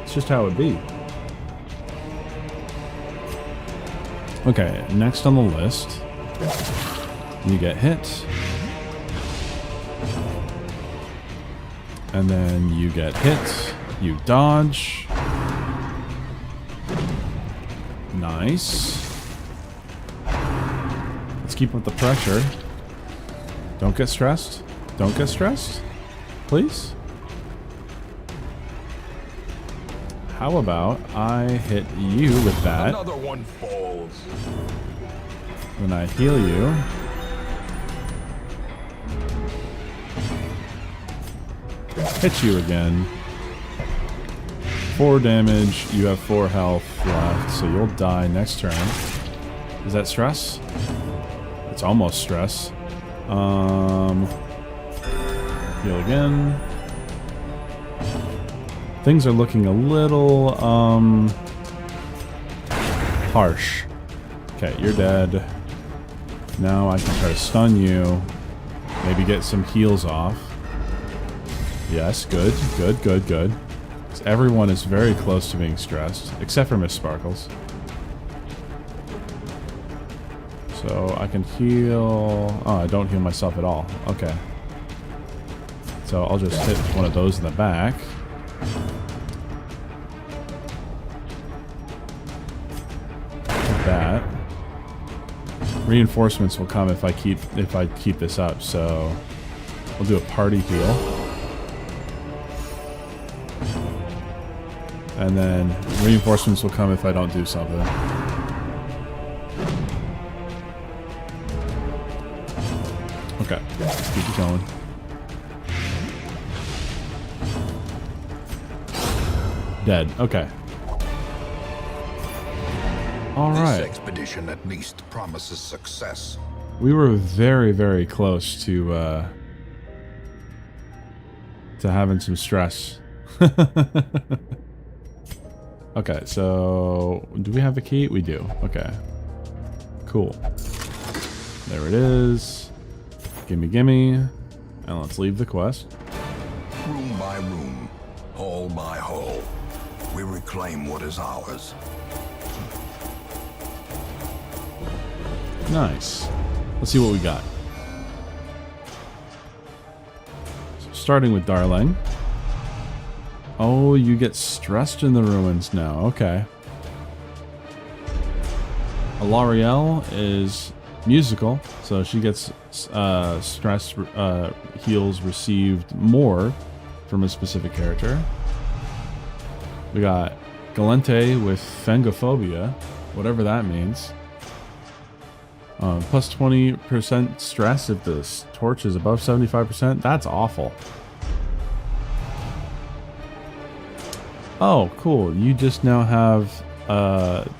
It's just how it be. Okay, next on the list, you get hit. And then you get hit. You dodge. Nice. Let's keep up the pressure. Don't get stressed. Don't get stressed. Please. How about I hit you with that? Another one falls. Then I heal you. Hit you again. 4 damage. You have 4 health left, so you'll die next turn. Is that stress? It's almost stress. Heal again. Things are looking a little harsh. Okay, you're dead. Now I can try to stun you. Maybe get some heals off. Yes, good, good, good, good. 'Cause everyone is very close to being stressed, except for Miss Sparkles. So I can heal... Oh, I don't heal myself at all. Okay. So I'll just hit one of those in the back. Like that. Reinforcements will come if I keep this up, so we'll do a party heal. And then reinforcements will come if I don't do something. Okay, keep it going. Dead. Okay. All right. This expedition at least promises success. We were very, very close to having some stress. Okay, so do we have a key? We do. Okay. Cool. There it is. Gimme, gimme. And let's leave the quest. Room by room, hall by hall, we reclaim what is ours. Nice. Let's see what we got. So starting with Darling. Oh, you get stressed in the ruins now. Okay. Alarielle is musical, so she gets stress heals received more from a specific character. We got Galente with Phangophobia, whatever that means. Plus 20% stress if the torch is above 75%. That's awful. Oh, cool. You just now have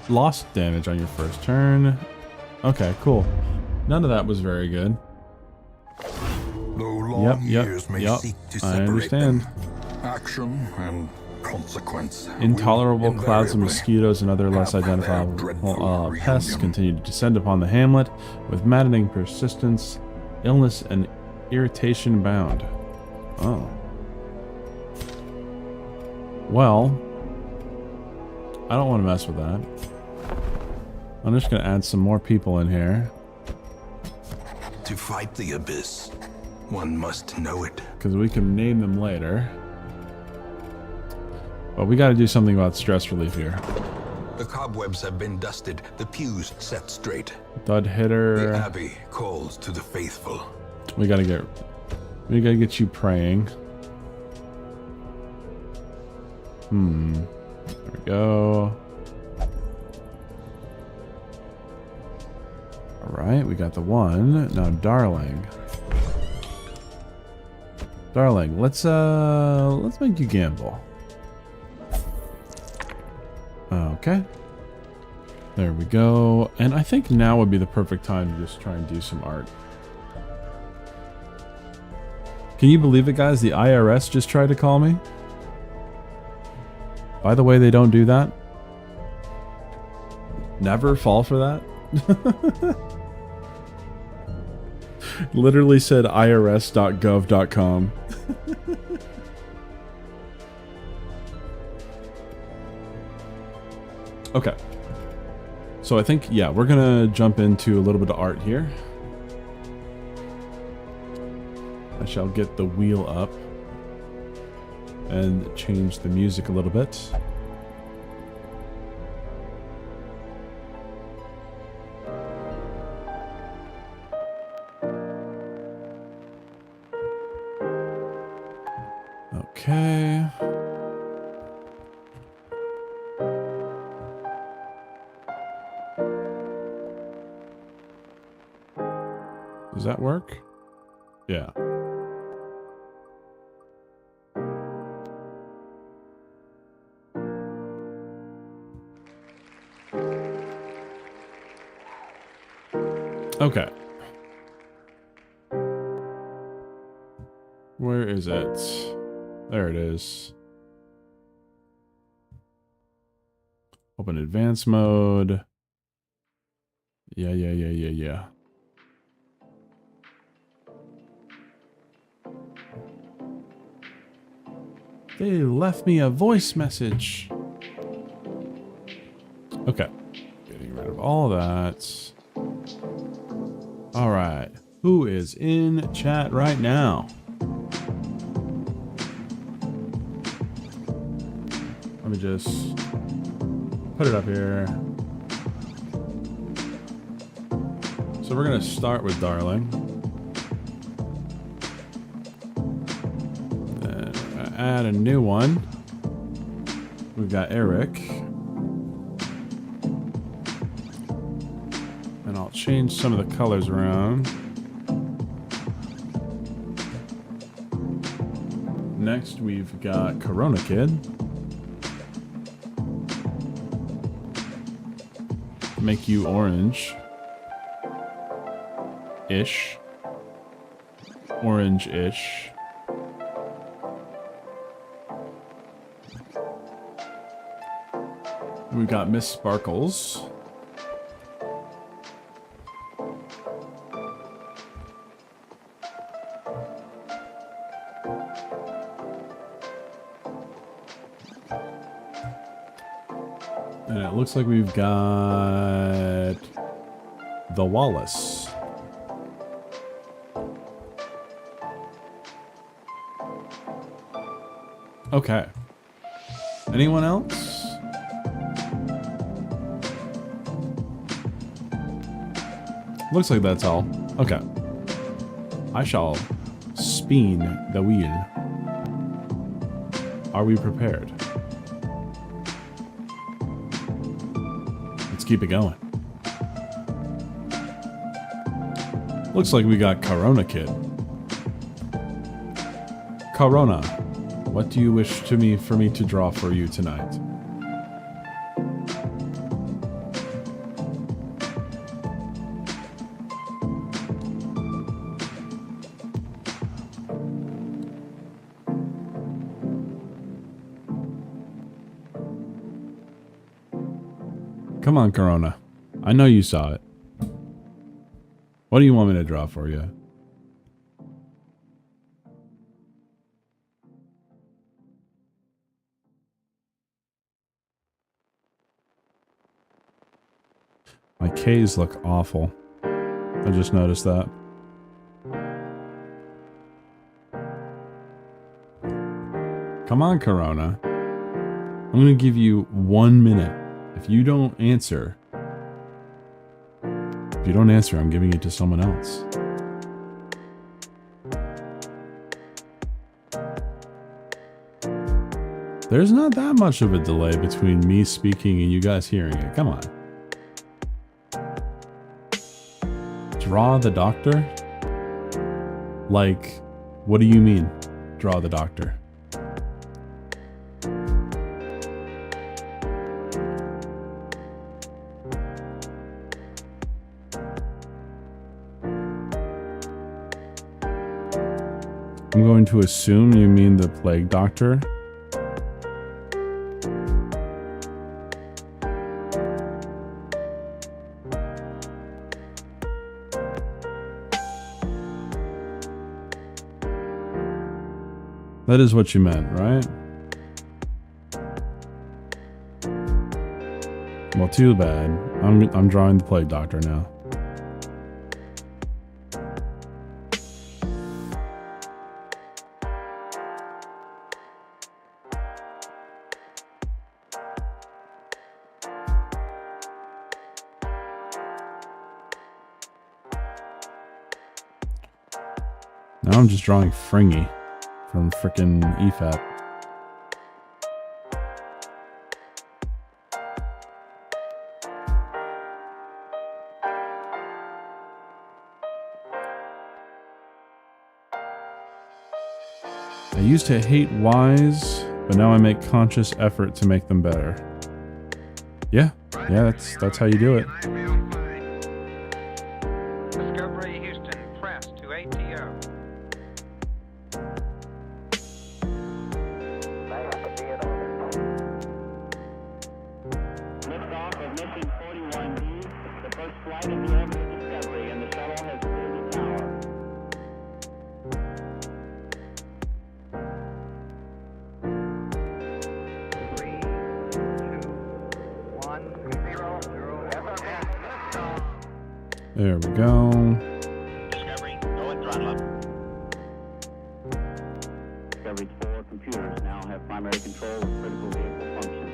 lost damage on your first turn. Okay, cool. None of that was very good. Though long years may Yep. seek to I separate understand. them, action and consequence. Intolerable will clouds of invariably mosquitoes and other less have their identifiable dreadful pests reunion. continue to descend upon the hamlet with maddening persistence, illness, and irritation bound. Oh. Well, I don't want to mess with that. I'm just going to add some more people in here. To fight the abyss, one must know it. Because we can name them later. But we got to do something about stress relief here. The cobwebs have been dusted, the pews set straight. Dud hitter. The abbey calls to the faithful. We gotta get you praying. There we go. Alright, we got the one. Now Darling. Darling, let's make you gamble. Okay. There we go. And I think now would be the perfect time to just try and do some art. Can you believe it, guys? The IRS just tried to call me. By the way, they don't do that. Never fall for that. Literally said irs.gov.com. Okay. So I think, yeah, we're gonna jump into a little bit of art here. I shall get the wheel up and change the music a little bit. Okay. Does that work? Yeah. Okay. Where is it? There it is. Open advanced mode. Yeah. They left me a voice message. Okay. Getting rid of all that. All right. Who is in chat right now? Let me just put it up here. So we're going to start with Darling. Then add a new one. We've got Eric. And I'll change some of the colors around. Next, we've got Corona Kid. Make you orange. Ish. Orange-ish. We've got Miss Sparkles. And it looks like we've got the Wallace. Okay. Anyone else? Looks like that's all. Okay. I shall spin the wheel. Are we prepared? Let's keep it going. Looks like we got Corona Kid. Corona, what do you wish for me to draw for you tonight? Come on, Corona. I know you saw it. What do you want me to draw for you? My K's look awful. I just noticed that. Come on, Corona. I'm going to give you 1 minute. If you don't answer, I'm giving it to someone else. There's not that much of a delay between me speaking and you guys hearing it. Come on. Draw the doctor? Like, what do you mean? draw the doctor. I'm going to assume you mean the plague doctor. That is what you meant, right? Well, too bad. I'm drawing the plague doctor now. Now I'm just drawing Fringy from frickin' EFAP. I used to hate Ys, but now I make conscious effort to make them better. Yeah, that's how you do it. Discovery Houston, press to ATO. Liftoff of mission 41B, the first flight of the orbit of Discovery, and the shuttle has cleared the tower. Three, two, one, zero, zero. There we go. Discovery, go and throttle up. Discovery's 4 computers now have primary control of critical vehicle functions.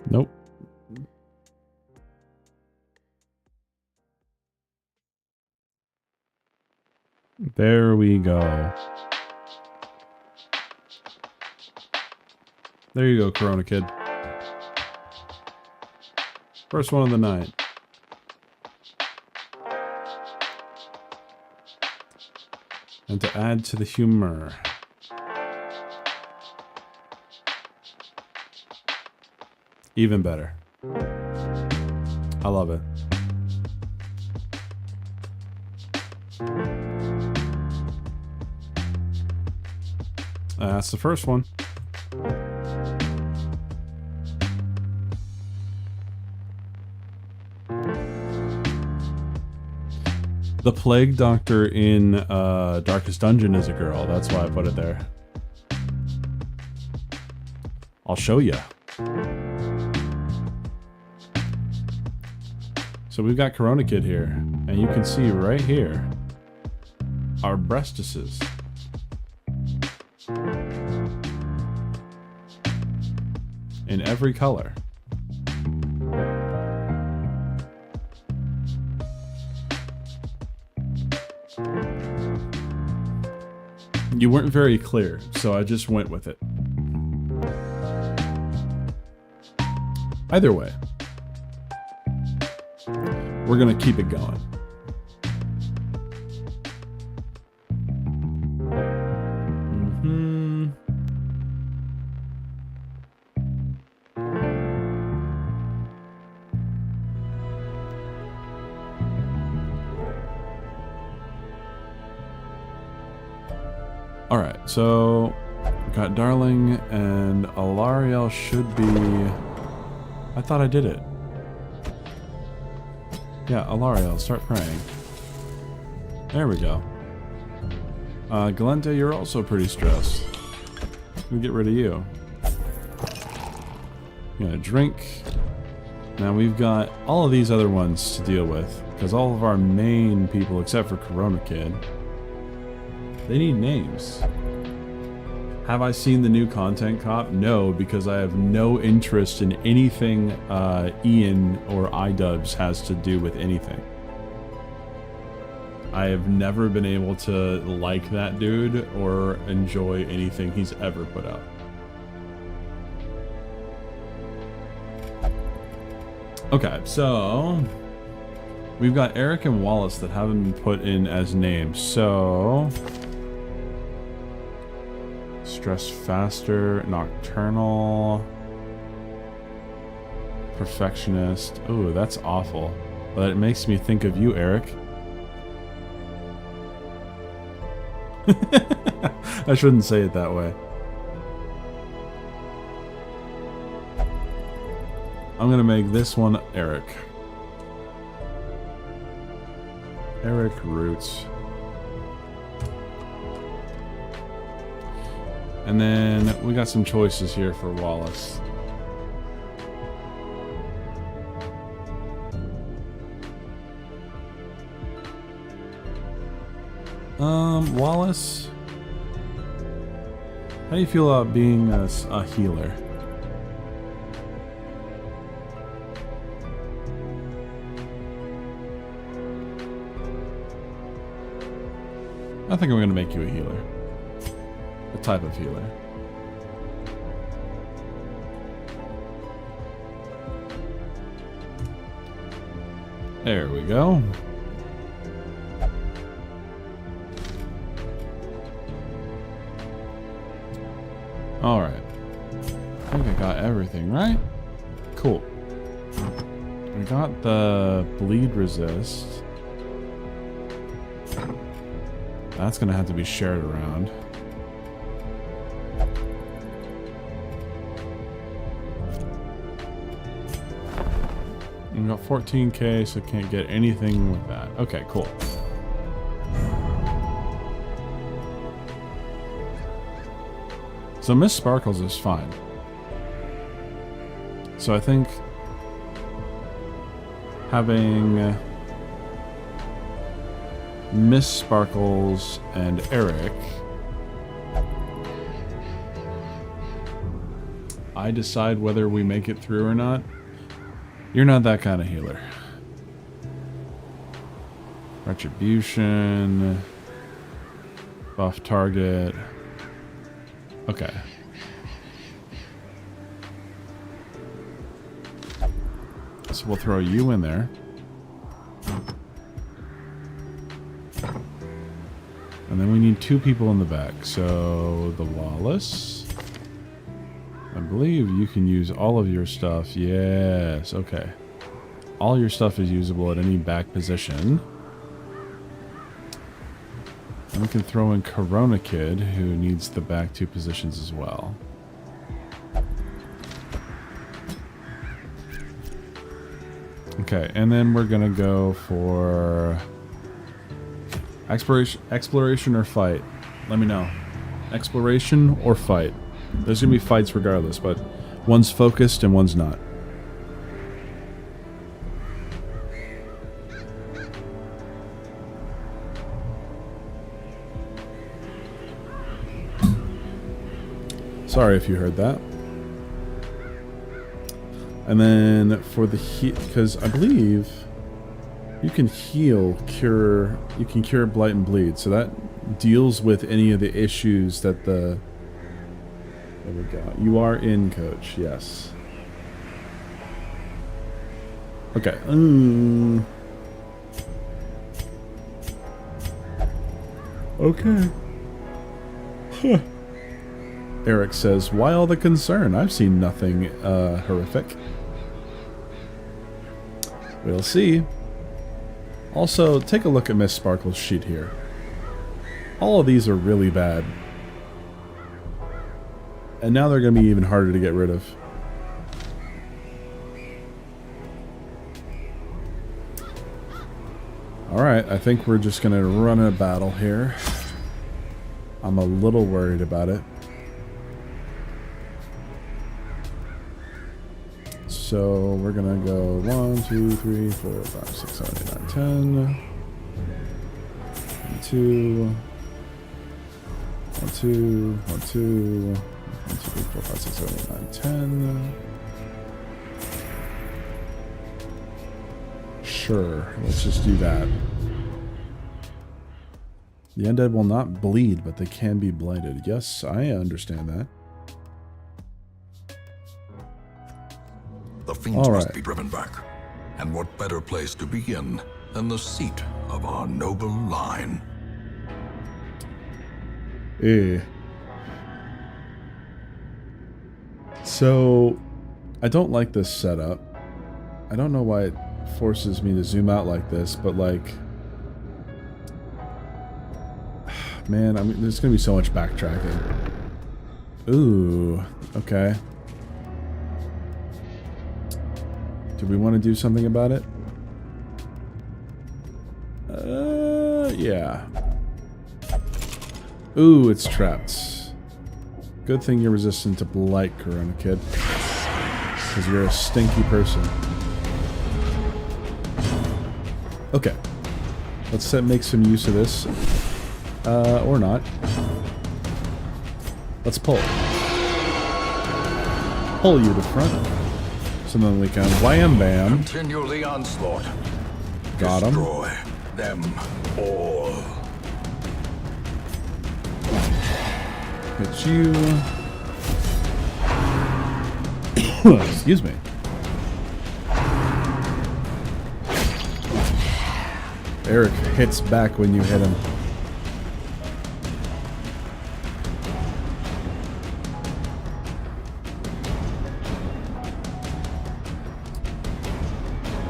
Nope. There we go. There you go, Corona Kid. First one of the night. And to add to the humor, even better. I love it. That's the first one. The plague doctor in Darkest Dungeon is a girl. That's why I put it there. I'll show you. So we've got Corona Kid here, and you can see right here our breastises. In every color. You weren't very clear, so I just went with it. Either way, we're gonna keep it going. Alright, so we got Darling and Alariel should be... I thought I did it. Yeah, Alariel, start praying. There we go. Galente, you're also pretty stressed. Let me get rid of you. You're gonna drink. Now we've got all of these other ones to deal with, because all of our main people, except for Corona Kid, they need names. Have I seen the new Content Cop? No, because I have no interest in anything Ian or iDubbbz has to do with anything. I have never been able to like that dude or enjoy anything he's ever put out. Okay, so we've got Eric and Wallace that haven't been put in as names. So stress faster, nocturnal, perfectionist. Ooh, that's awful. But it makes me think of you, Eric. I shouldn't say it that way. I'm gonna make this one Eric. Eric Roots. And then we got some choices here for Wallace. Wallace, how do you feel about being a healer? I think I'm going to make you a healer. A type of healer. There we go. Alright. I think I got everything, right? Cool. We got the bleed resist. That's gonna have to be shared around. We got 14k, so can't get anything with that. Okay, cool. So Miss Sparkles is fine. So I think having Miss Sparkles and Eric, I decide whether we make it through or not. You're not that kind of healer. Retribution, buff target. Okay. So we'll throw you in there. And then we need 2 people in the back. So the Wallace. I believe you can use all of your stuff. Yes, okay. All your stuff is usable at any back position. And we can throw in Corona Kid, who needs the back 2 positions as well. Okay, and then we're gonna go for exploration or fight. Let me know. Exploration or fight. There's gonna be fights regardless, but one's focused and one's not. Sorry if you heard that. And then for the heal, because I believe you can cure blight and bleed, so that deals with any of the issues that the. There we go. You are in, Coach. Yes. Okay. Okay. Huh. Eric says, "Why all the concern? I've seen nothing horrific." We'll see. Also, take a look at Miss Sparkle's sheet here. All of these are really bad. And now they're going to be even harder to get rid of. Alright, I think we're just going to run a battle here. I'm a little worried about it. So we're going to go 1, 2, 3, 4, 5, 6, 7, 8, 9, 10. 1, 2. 1, 2. 1, 2. 1, 2, 3, 4, 5, 6, 7, 8, 9, 10. Sure, let's just do that. The undead will not bleed, but they can be blinded. Yes, I understand that. The fiends must be driven back. And what better place to begin than the seat of our noble line? Eh. So, I don't like this setup. I don't know why it forces me to zoom out like this, but like... Man, I mean, there's gonna be so much backtracking. Ooh, okay. Do we want to do something about it? Yeah. Ooh, it's trapped. Good thing you're resistant to blight, Corona Kid. Because you're a stinky person. Okay. Let's make some use of this. Or not. Let's pull. Pull you to front. So then we can wham bam. Continue the onslaught. Got him. Destroy them all. Hit you. Excuse me. Eric hits back when you hit him.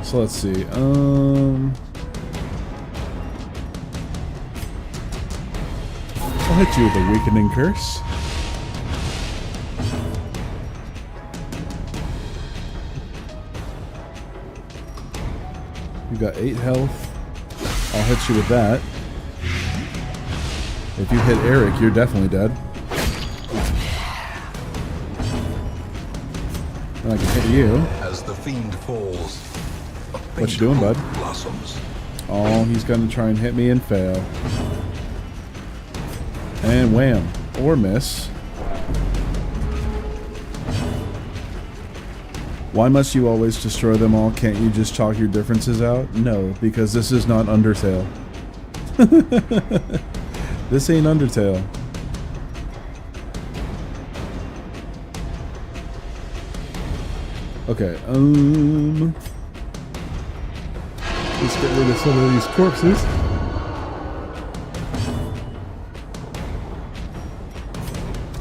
So let's see. I'll hit you with a weakening curse. You got 8 health. I'll hit you with that. If you hit Eric, you're definitely dead. And I can hit you. As the fiend falls, What you doing, bud? blossoms. Oh, he's gonna try and hit me and fail. And wham. Or miss. Why must you always destroy them all? Can't you just chalk your differences out? No, because this is not Undertale. This ain't Undertale. Okay, let's get rid of some of these corpses.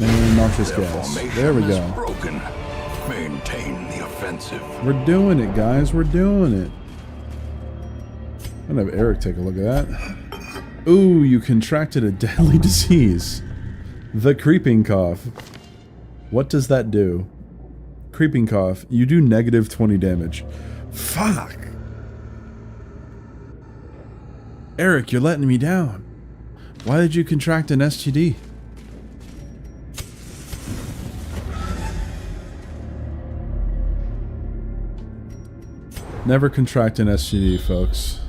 And noxious Their gas. formation There we is go. broken. Maintain the offensive. We're doing it, guys. We're doing it. I'm gonna have Eric take a look at that. Ooh, you contracted a deadly disease. The creeping cough. What does that do? Creeping cough. You do negative 20 damage. Fuck. Eric, you're letting me down. Why did you contract an STD? Never contract an STD, folks.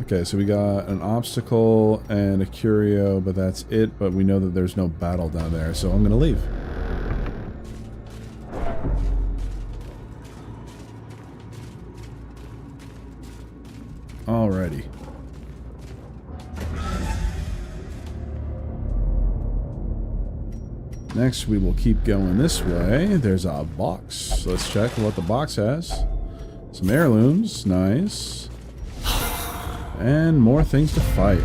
Okay, so we got an obstacle and a curio, but that's it. But we know that there's no battle down there, so I'm gonna leave. Alrighty. Next, we will keep going this way. There's a box. Let's check what the box has. Some heirlooms. Nice. And more things to fight.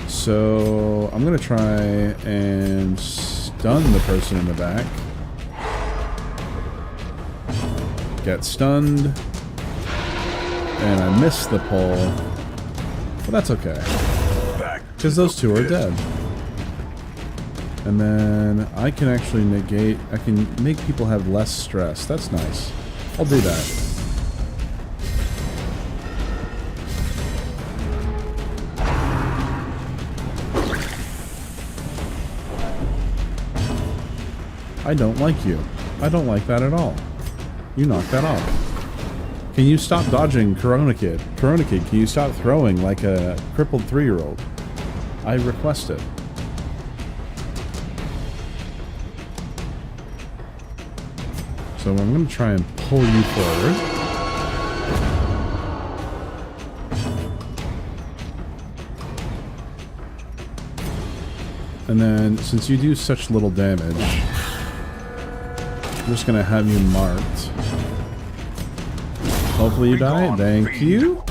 So, I'm going to try and stun the person in the back. Get stunned. And I missed the pull. But that's okay. Because those two are dead. And then I can actually negate... I can make people have less stress. That's nice. I'll do that. I don't like you. I don't like that at all. You knocked that off. Can you stop dodging, Corona Kid? Corona Kid, can you stop throwing like a crippled 3-year-old? I request it. So I'm going to try and pull you forward. And then, since you do such little damage, I'm just gonna have you marked. Hopefully you die. Thank you.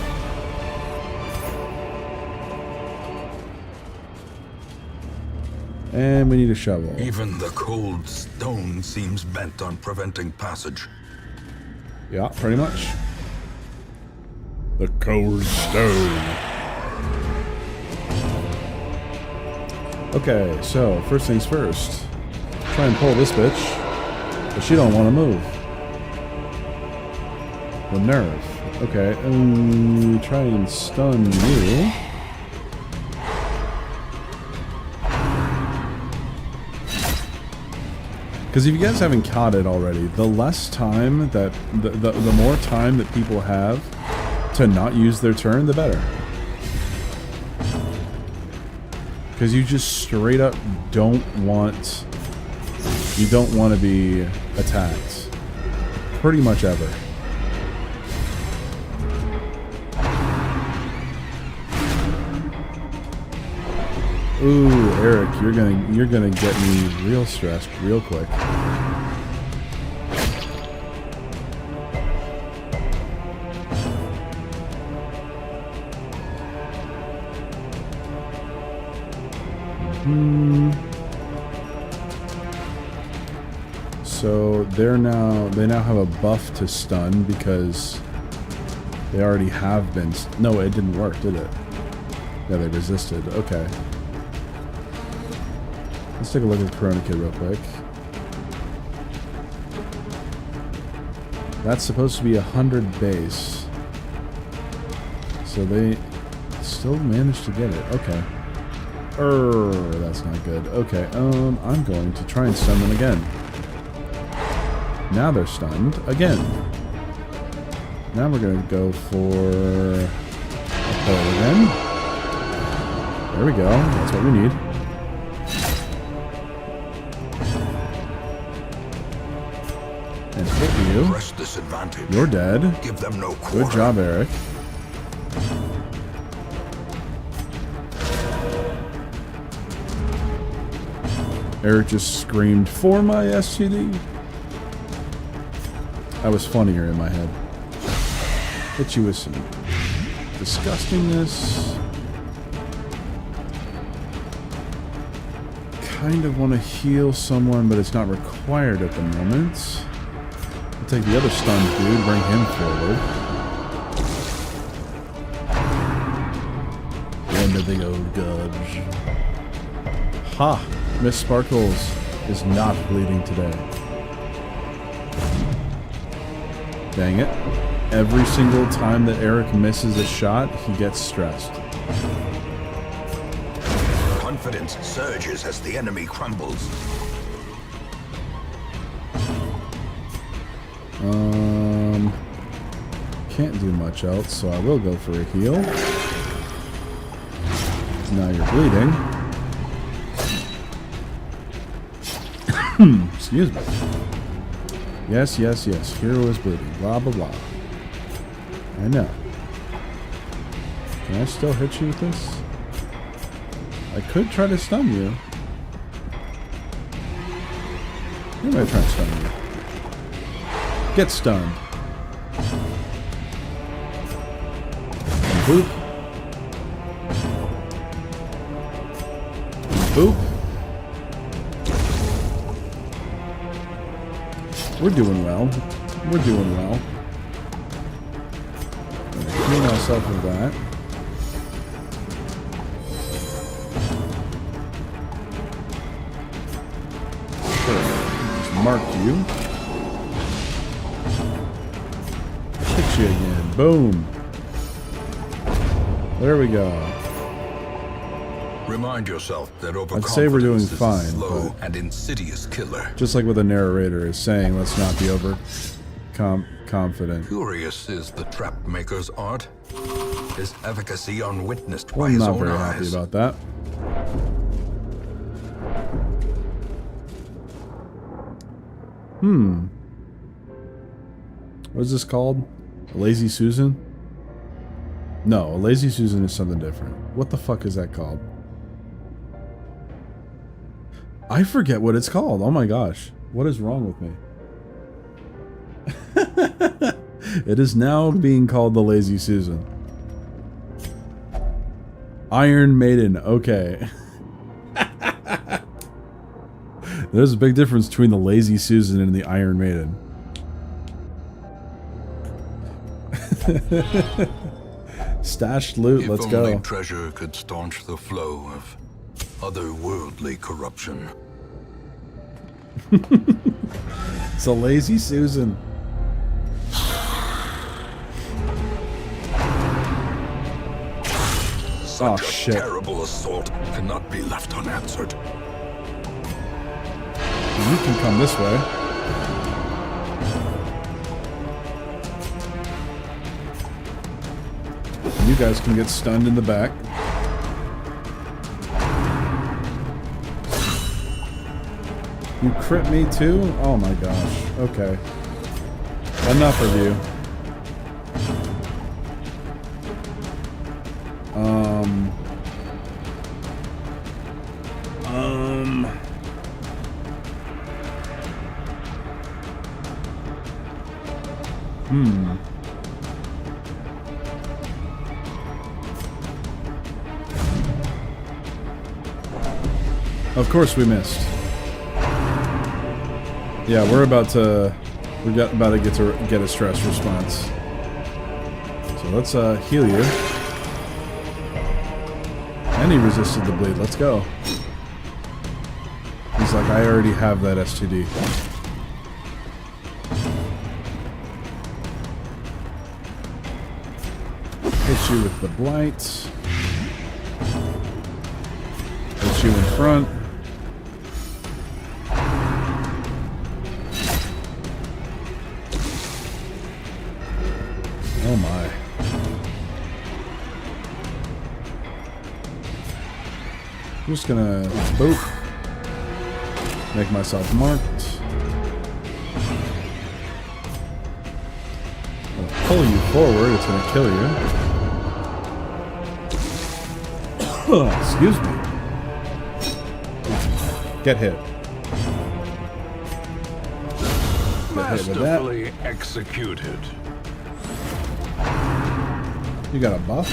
And we need a shovel. Even the cold stone seems bent on preventing passage. Yeah, pretty much. The cold stone. Okay, so first things first. Try and pull this bitch. But she don't want to move. The nerve. Okay, try and stun you. Because if you guys haven't caught it already, the less time that the more time that people have to not use their turn, the better. Because you just straight up don't want to be attacked pretty much ever. Ooh, Eric, you're gonna get me real stressed real quick. So they now have a buff to stun because they already have been. No, it didn't work, did it? Yeah, they resisted. Okay. Let's take a look at Corona Kid real quick. That's supposed to be 100 base. So they still managed to get it. Okay. That's not good. Okay, I'm going to try and stun them again. Now they're stunned again. Now we're going to go for a pull again. There we go. That's what we need. And hit you. Press disadvantage. You're dead. Give them no quarter. Good job, Eric. Eric just screamed, "For my STD!" That was funnier in my head. Hit you with some disgustingness. Kind of want to heal someone, but it's not required at the moment. I'll take the other stunned dude, bring him forward. End of the old gudge. Ha! Miss Sparkles is not bleeding today. Dang it. Every single time that Eric misses a shot, he gets stressed. Confidence surges as the enemy crumbles. Can't do much else, so I will go for a heal. Now you're bleeding. Excuse me. Yes, yes, yes. Hero is bleeding. Blah, blah, blah. I know. Can I still hit you with this? I could try to stun you. I'm gonna try to stun you. Get stunned. And boop. And boop. We're doing well. We're doing well. I'm gonna heal myself with that. Just mark you. Hit you again. Boom. There we go. Remind yourself that I'd say we're doing overconfidence is a fine, slow but and insidious killer. just like what the narrator is saying, let's not be over confident. Curious is the trap maker's art. His efficacy unwitnessed Well, by I'm his not own very eyes. happy about that. What is this called? A Lazy Susan? No, a Lazy Susan is something different. What the fuck is that called? I forget what it's called. Oh my gosh. What is wrong with me? It is now being called the Lazy Susan. Iron Maiden, okay. There's a big difference between the Lazy Susan and the Iron Maiden. Stashed loot, let's If only go. treasure could staunch the flow of otherworldly corruption. It's a Lazy Susan. Such Oh, a shit. terrible assault cannot be left unanswered. You can come this way. You guys can get stunned in the back. You crit me too? Oh my gosh. Okay. Enough of you. Of course we missed. Yeah, we're about to get a stress response. So let's heal you. And he resisted the bleed. Let's go. He's like, I already have that STD. Hit you with the blight. Hit you in front. Oh my. I'm just gonna boop. Make myself marked. I'll pull you forward, it's gonna kill you. Excuse me. Get hit. Get hit with that. Masterfully executed. You got a buff?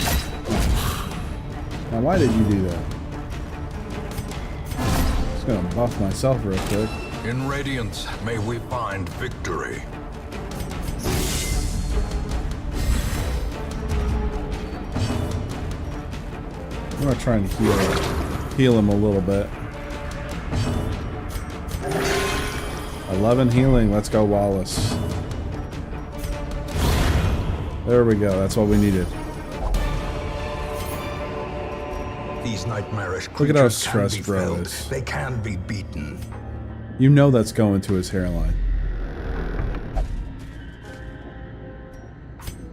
Now why did you do that? Just gonna buff myself real quick. In Radiance, may we find victory. I'm gonna try and heal him a little bit. 11 healing, let's go Wallace. There we go, that's what we needed. These nightmarish Look at how creatures can be stressed bro felled. is. They can be beaten. You know that's going to his hairline.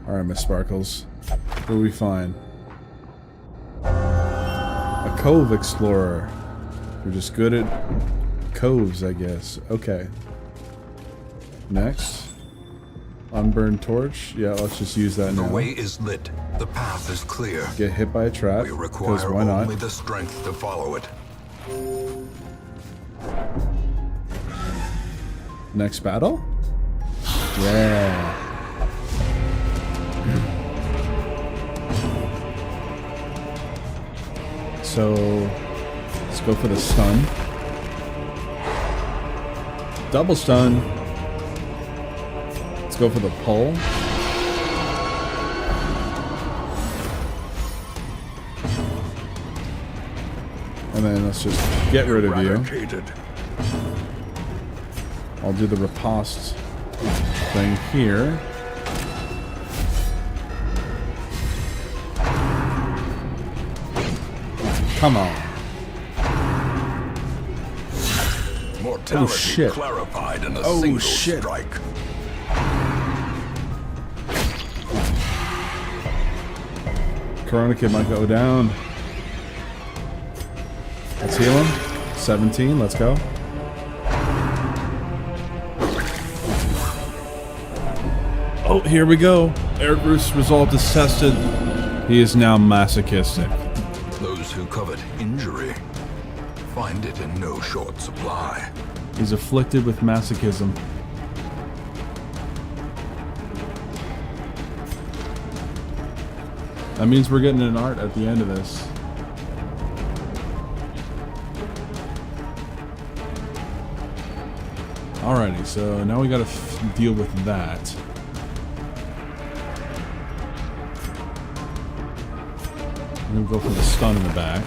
Alright, Miss Sparkles. What do we find? A cove explorer. We're just good at coves, I guess. Okay. Next. Unburned torch. Yeah, let's just use that The now. way is lit. The path is clear. Get hit by a trap. We Because require why not? only the strength to follow it. Next battle? Yeah. So, let's go for the stun. Double stun. Let's go for the pull. And then let's just get rid of you. Eradicated. I'll do the riposte thing here. Come on. Mortality shit. clarified in a Oh, single shit. strike. Corona Kid might go down. Let's heal him. 17, let's go. Oh, here we go. Air Bruce resolve is tested. He is now masochistic. Those who covet injury find it in no short supply. He's afflicted with masochism. That means we're getting an art at the end of this. Alrighty, so now we gotta deal with that. I'm gonna go for the stun in the back.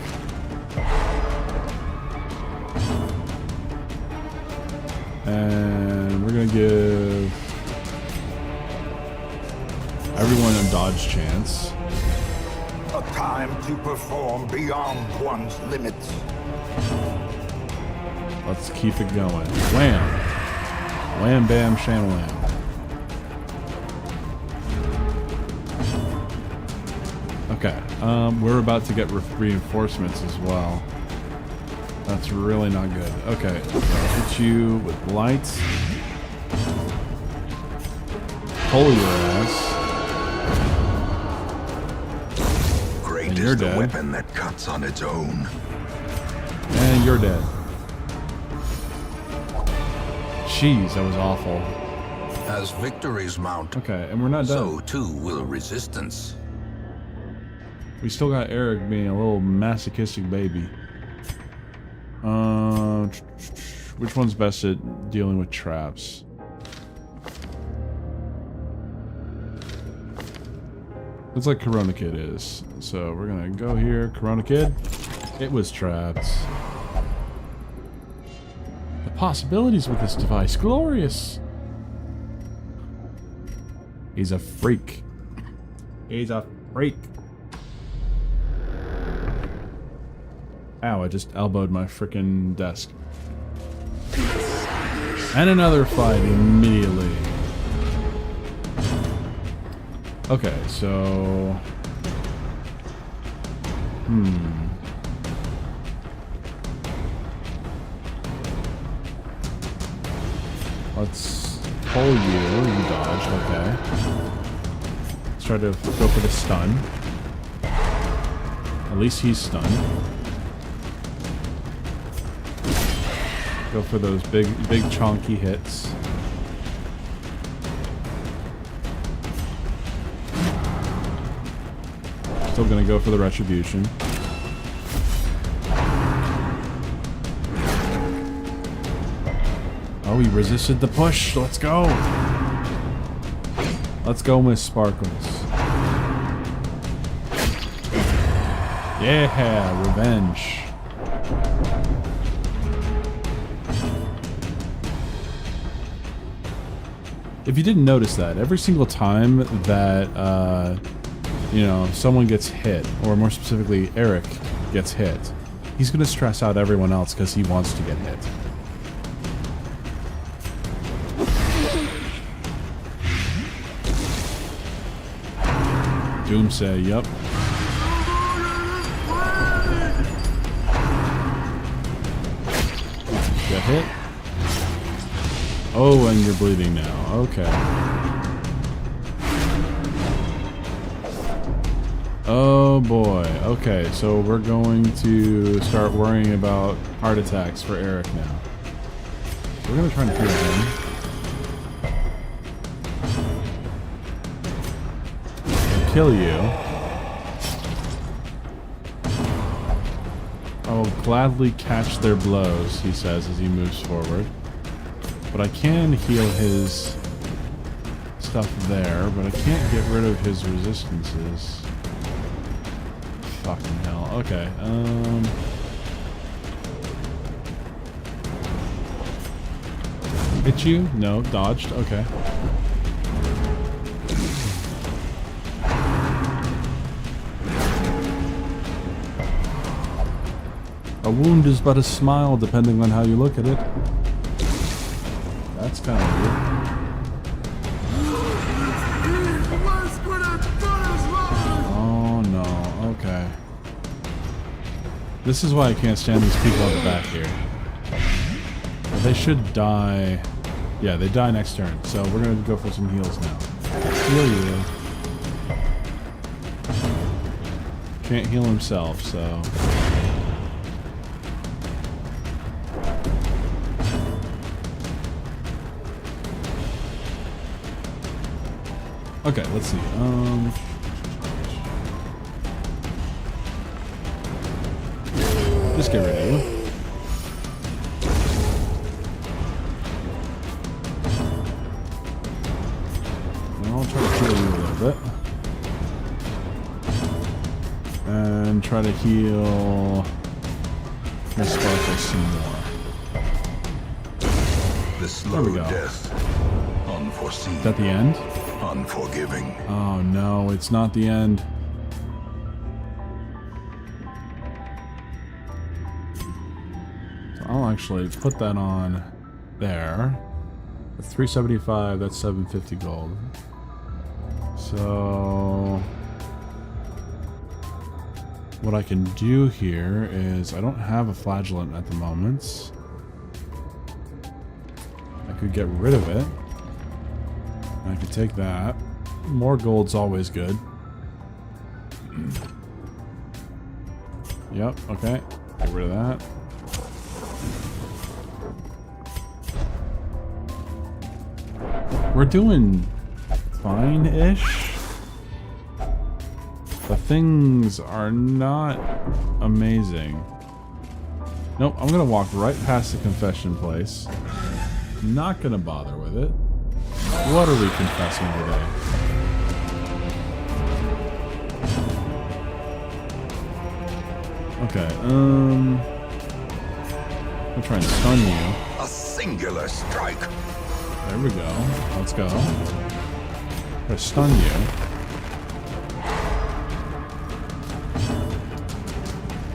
And we're gonna give everyone a dodge chance. A time to perform beyond one's limits. Let's keep it going. Wham! Wham bam shamalam. Okay, we're about to get reinforcements as well. That's really not good. Okay, I'll hit you with lights. Pull your ass. Great And is you're the dead. weapon that cuts on its own. And you're dead. Jeez, that was awful. As victories mount, Okay, and we're not done. so too will resistance. We still got Eric being a little masochistic baby. Which one's best at dealing with traps? Looks like Corona Kid is. So we're gonna go here. Corona Kid. It was trapped. The possibilities with this device, glorious. He's a freak. He's a freak. Ow, I just elbowed my frickin' desk. And another fight immediately. Okay, so... Let's pull you. You dodged, okay. Let's try to go for the stun. At least he's stunned. Go for those big chunky hits. Still gonna go for the retribution. Oh, he resisted the push. Let's go. Let's go, Miss Sparkles. Yeah, revenge. If you didn't notice that, every single time that, you know, someone gets hit, or more specifically, Eric gets hit, he's going to stress out everyone else because he wants to get hit. Doomsay, yep. Get hit. Oh, and you're bleeding now. Okay. Oh boy. Okay, so we're going to start worrying about heart attacks for Eric now. We're gonna try and heal him. I'll kill you. I will gladly catch their blows, he says as he moves forward. But I can heal his stuff there, but I can't get rid of his resistances. Fucking hell. Okay, hit you? No, dodged. Okay. A wound is but a smile, depending on how you look at it. That's kind of weird. Oh no, okay. This is why I can't stand these people on the back here. But they should die. Yeah, they die next turn. So we're gonna go for some heals now. Heal you. Can't heal himself, so... Okay, let's see. Just get rid of you. I'll try to heal you a little bit. And try to heal Miss Sparkle some more. The slow we go. death. Unforeseen. Is that the end? Unforgiving. Oh no, it's not the end. So I'll actually put that on there. That's 375, that's 750 gold. So what I can do here is I don't have a flagellant at the moment. I could get rid of it. I could take that. More gold's always good. Yep, okay. Get rid of that. We're doing fine-ish. The things are not amazing. Nope, I'm gonna walk right past the confession place. Not gonna bother with it. What are we confessing today? Okay, I'm trying to stun you. A singular strike. There we go. Let's go. Try to stun you.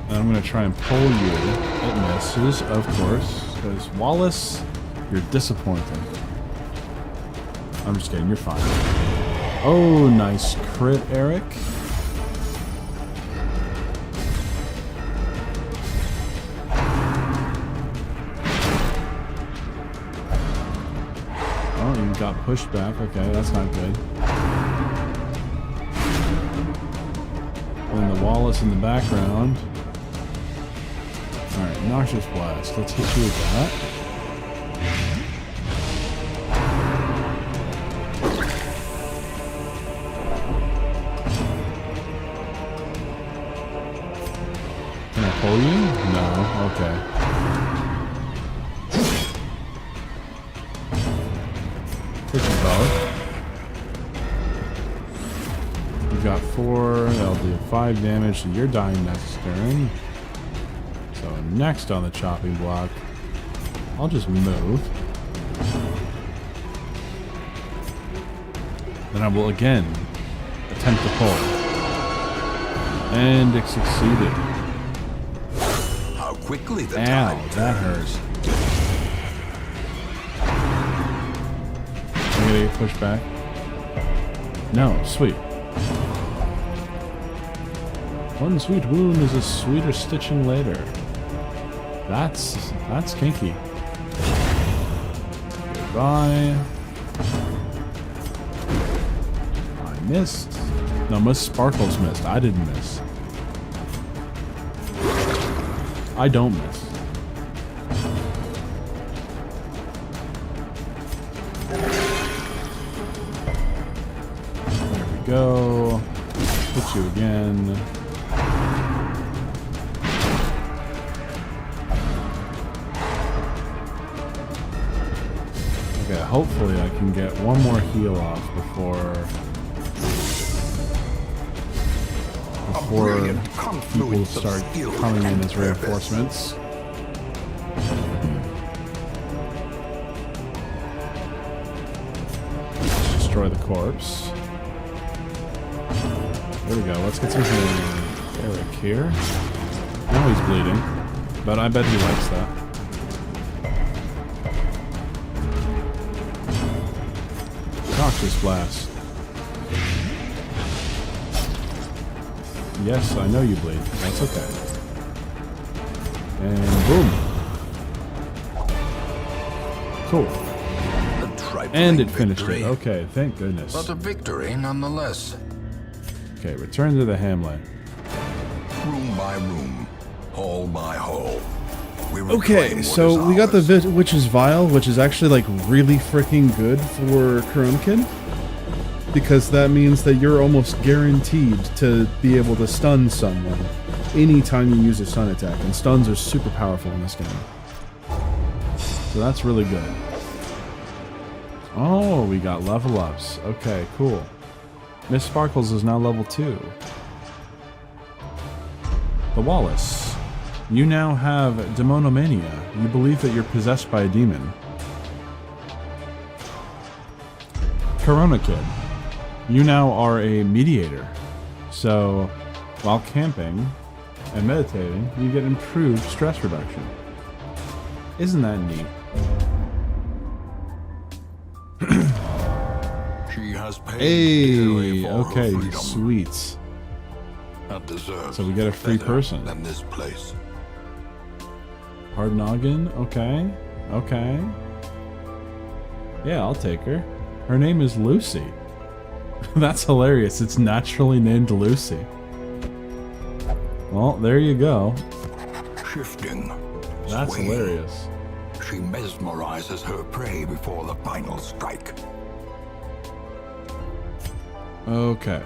And I'm gonna try and pull you. It misses, of course. Because Wallace, you're disappointing. I'm just kidding, you're fine. Oh, nice crit, Eric. Oh, you got pushed back. Okay, that's not good. And the Wallace in the background. Alright, Noxious Blast. Let's hit you with that. Can I pull you? No. Okay. Hit you both. We've got 4. That'll do 5 damage, so you're dying next turn. So next on the chopping block, I'll just move. Then I will again attempt to pull. And it succeeded. How quickly the Ow, time that hurts. I'm gonna get pushed back. No, sweet. One sweet wound is a sweeter stitching later. That's kinky. Goodbye. I missed. No, Miss Sparkles missed. I didn't miss. I don't miss. There we go. Hit you again. Okay, hopefully I can get one more heal off before people start coming in as reinforcements. Let's destroy the corpse. There we go. Let's get some healing on Eric here. Now he's bleeding, but I bet he likes that. Noxious Blast. Yes, I know you bleed. That's okay. And boom. Cool. And it finished it. Okay, thank goodness. But a victory nonetheless. Okay, return to the hamlet. Room by room, hall by hall. We Okay, reclaim what so is we got ours. the Witch's Vial, which is actually like really freaking good for Kurumkin. Because that means that you're almost guaranteed to be able to stun someone. anytime you use a stun attack, and stuns are super powerful in this game. So that's really good. Oh, we got level ups. Okay, cool. Miss Sparkles is now level 2. The Wallace. You now have demonomania. You believe that you're possessed by a demon. Corona Kid. You now are a mediator. So, while camping and meditating, you get improved stress reduction. Isn't that neat? She has paid Hey, dearly for her okay, freedom. sweet. That deserves So we get a free better person. than this place. Hard noggin, okay, okay. Yeah, I'll take her. Her name is Lucy. That's hilarious. It's naturally named Lucy. Well, there you go. Shifting. That's swinging. hilarious. She mesmerizes her prey before the final strike. Okay.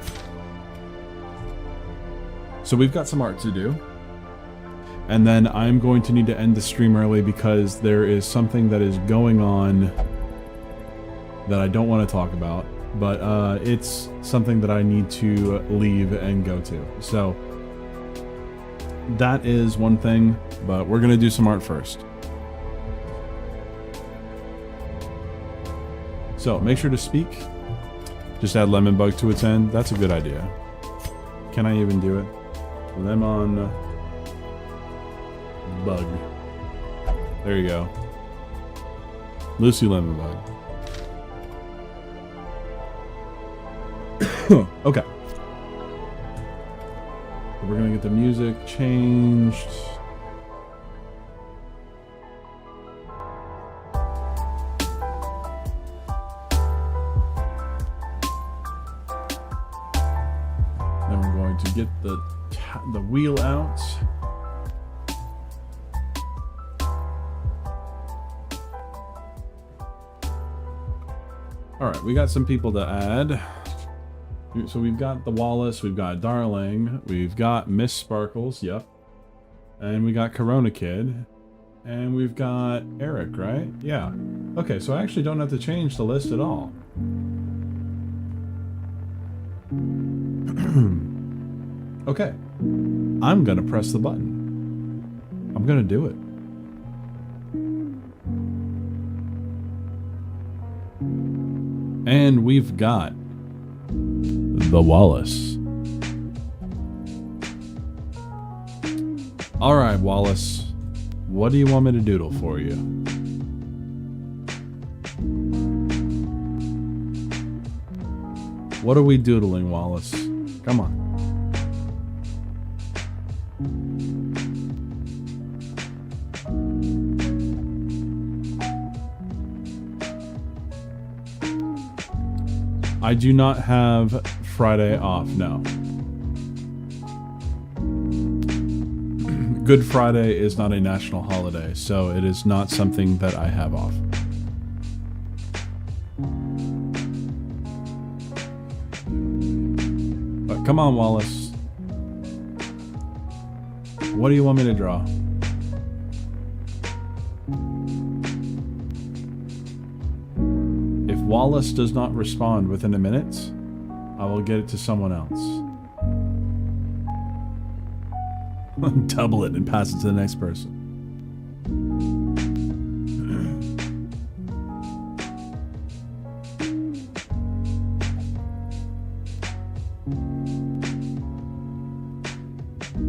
So we've got some art to do. And then I'm going to need to end the stream early because there is something that is going on that I don't want to talk about. But it's something that I need to leave and go to. So that is one thing, but we're going to do some art first. So make sure to speak. Just add Lemon Bug to its end. That's a good idea. Can I even do it? Lemon Bug. There you go. Lucy Lemon Bug. Okay. We're gonna get the music changed. Then we're going to get the wheel out. All right, we got some people to add. So we've got the Wallace, we've got Darling, we've got Miss Sparkles, yep. And we got Corona Kid. And we've got Eric, right? Yeah. Okay, so I actually don't have to change the list at all. Okay. I'm gonna press the button. I'm gonna do it. And we've got the Wallace. All right, Wallace. What do you want me to doodle for you? What are we doodling, Wallace? Come on. I do not have Friday off, no. Good Friday is not a national holiday, so it is not something that I have off. But come on, Wallace. What do you want me to draw? If Wallace does not respond within a minute, I will get it to someone else. Double it and pass it to the next person.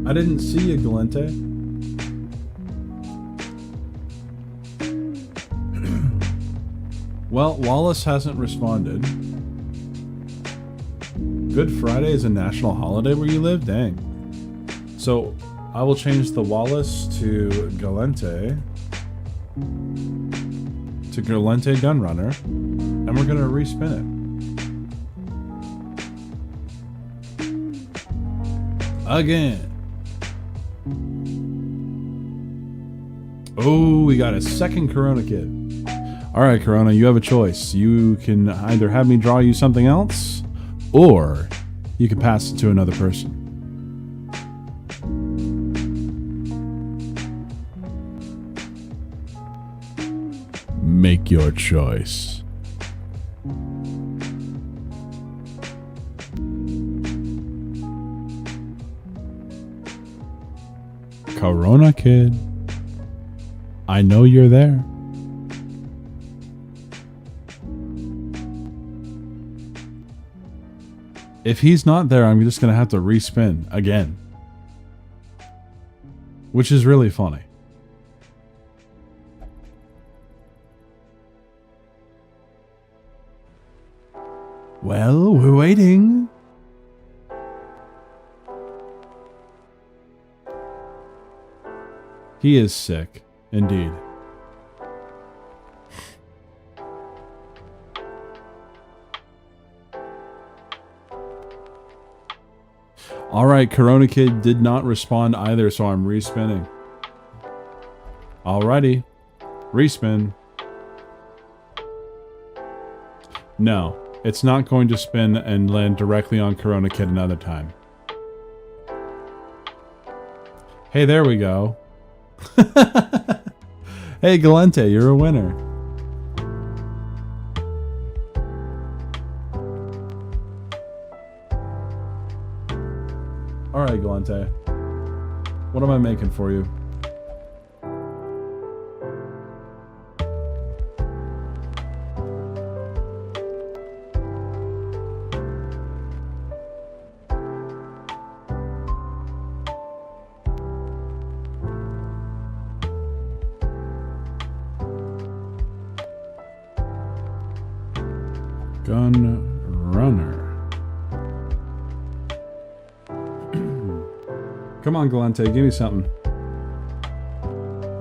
I didn't see you, Galente. Well, Wallace hasn't responded. Good Friday is a national holiday where you live? Dang. So, I will change the Wallace to Galente. To Galente Gunrunner. And we're gonna respin it. Again. Oh, we got a second Corona Kid. Alright, Corona, you have a choice. You can either have me draw you something else, or you can pass it to another person. Make your choice. Corona Kid, I know you're there. If he's not there, I'm just going to have to respin again. Which is really funny. Well, we're waiting. He is sick, indeed. Alright, Corona Kid did not respond either, so I'm respinning. Alrighty. Respin. No, it's not going to spin and land directly on Corona Kid another time. Hey, there we go. Hey, Galente, you're a winner. Alright, Galente. What am I making for you? Gun Runner. Come on, Galente, give me something.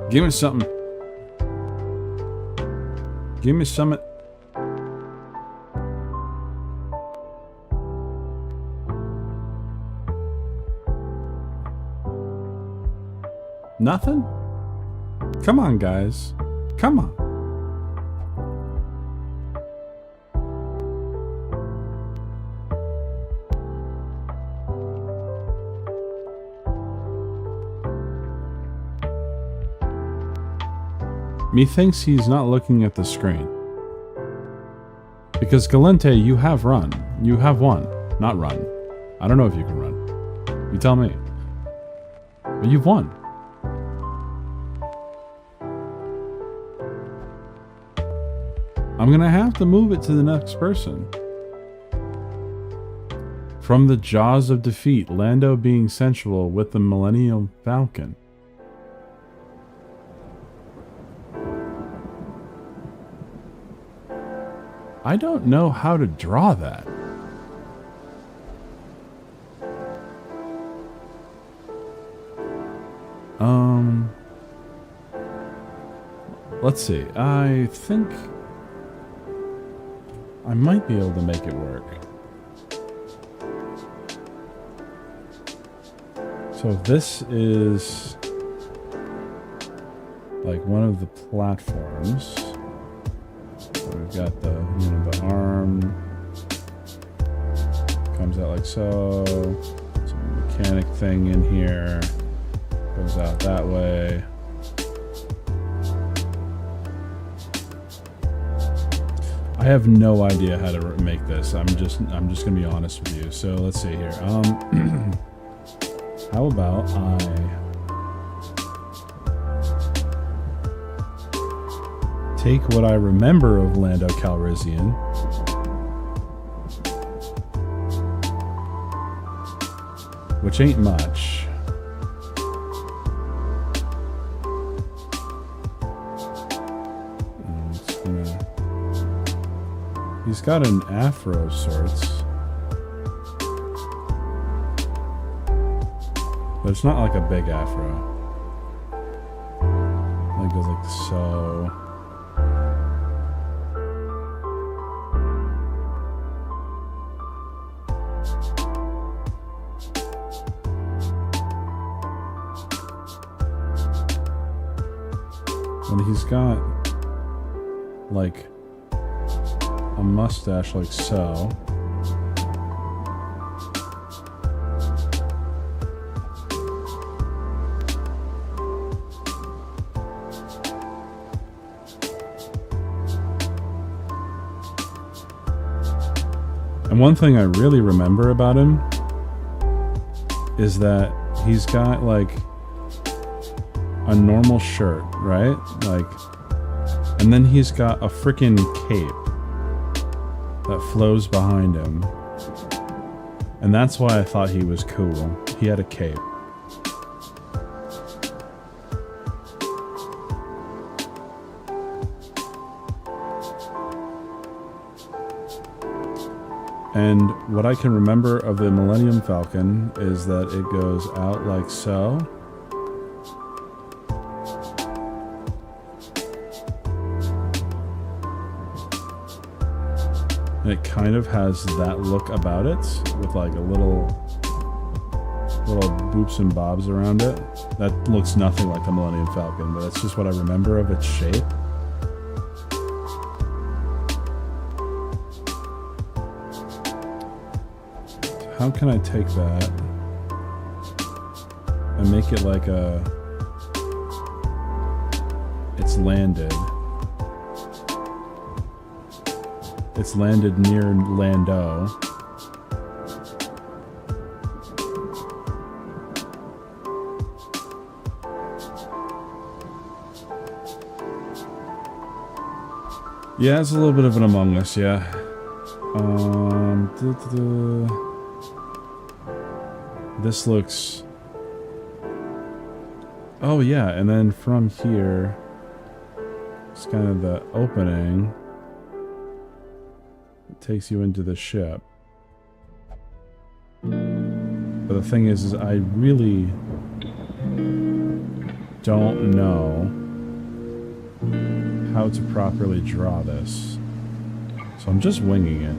Give me something. Give me something. Nothing? Come on, guys. Come on. Methinks he's not looking at the screen. Because Galente, you have run. You have won. Not run. I don't know if you can run. You tell me. But you've won. I'm gonna have to move it to the next person. From the jaws of defeat, Lando being sensual with the Millennium Falcon. I don't know how to draw that. Let's see. I think I might be able to make it work. So this is like one of the platforms. So we've got the, you know, the arm comes out like so. Some mechanic thing in here goes out that way. I have no idea how to make this. I'm just gonna be honest with you. So let's see here. How about I take what I remember of Lando Calrissian, which ain't much. He's got an afro of sorts. But it's not like a big afro. It goes like so. And he's got like a mustache like so. And one thing I really remember about him is that he's got like a normal shirt, right? Like, and then he's got a freaking cape that flows behind him. And that's why I thought he was cool. He had a cape. And what I can remember of the Millennium Falcon is that it goes out like so. And it kind of has that look about it with like a little boops and bobs around it. That looks nothing like the Millennium Falcon, but that's just what I remember of its shape. How can I take that and make it like a... It's landed. It's landed near Lando. Yeah, it's a little bit of an Among Us, yeah. This looks... Oh yeah, and then from here, it's kind of the opening. It takes you into the ship. But the thing is I really don't know how to properly draw this. So I'm just winging it.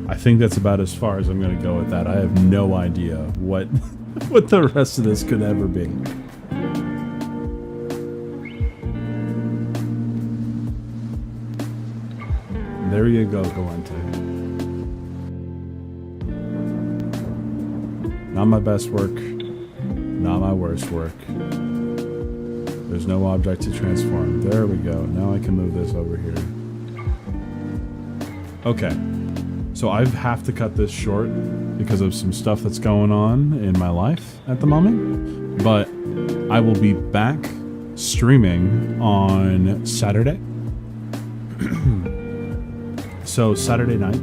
I think that's about as far as I'm going to go with that. I have no idea what what the rest of this could ever be. There you go, Galente. Not my best work, not my worst work. There's no object to transform. There we go. Now I can move this over here. Okay. So I have to cut this short because of some stuff that's going on in my life at the moment. But I will be back streaming on Saturday. So Saturday night,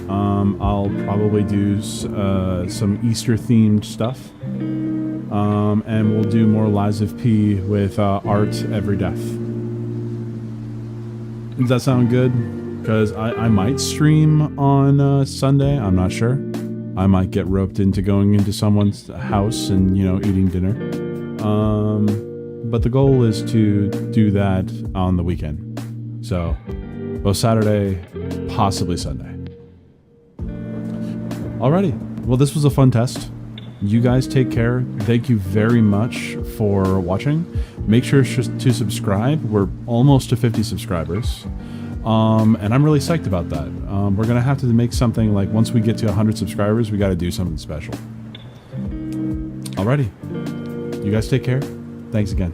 I'll probably do some Easter-themed stuff. And we'll do more Lies of P with Art Every Death. Does that sound good? Because I might stream on Sunday, I'm not sure. I might get roped into going into someone's house and, you know, eating dinner. But the goal is to do that on the weekend. So, both Saturday, possibly Sunday. Alrighty, well this was a fun test. You guys take care. Thank you very much for watching. Make sure to subscribe. We're almost to 50 subscribers. And I'm really psyched about that. We're going to have to make something like once we get to 100 subscribers, we got to do something special. Alrighty. You guys take care. Thanks again.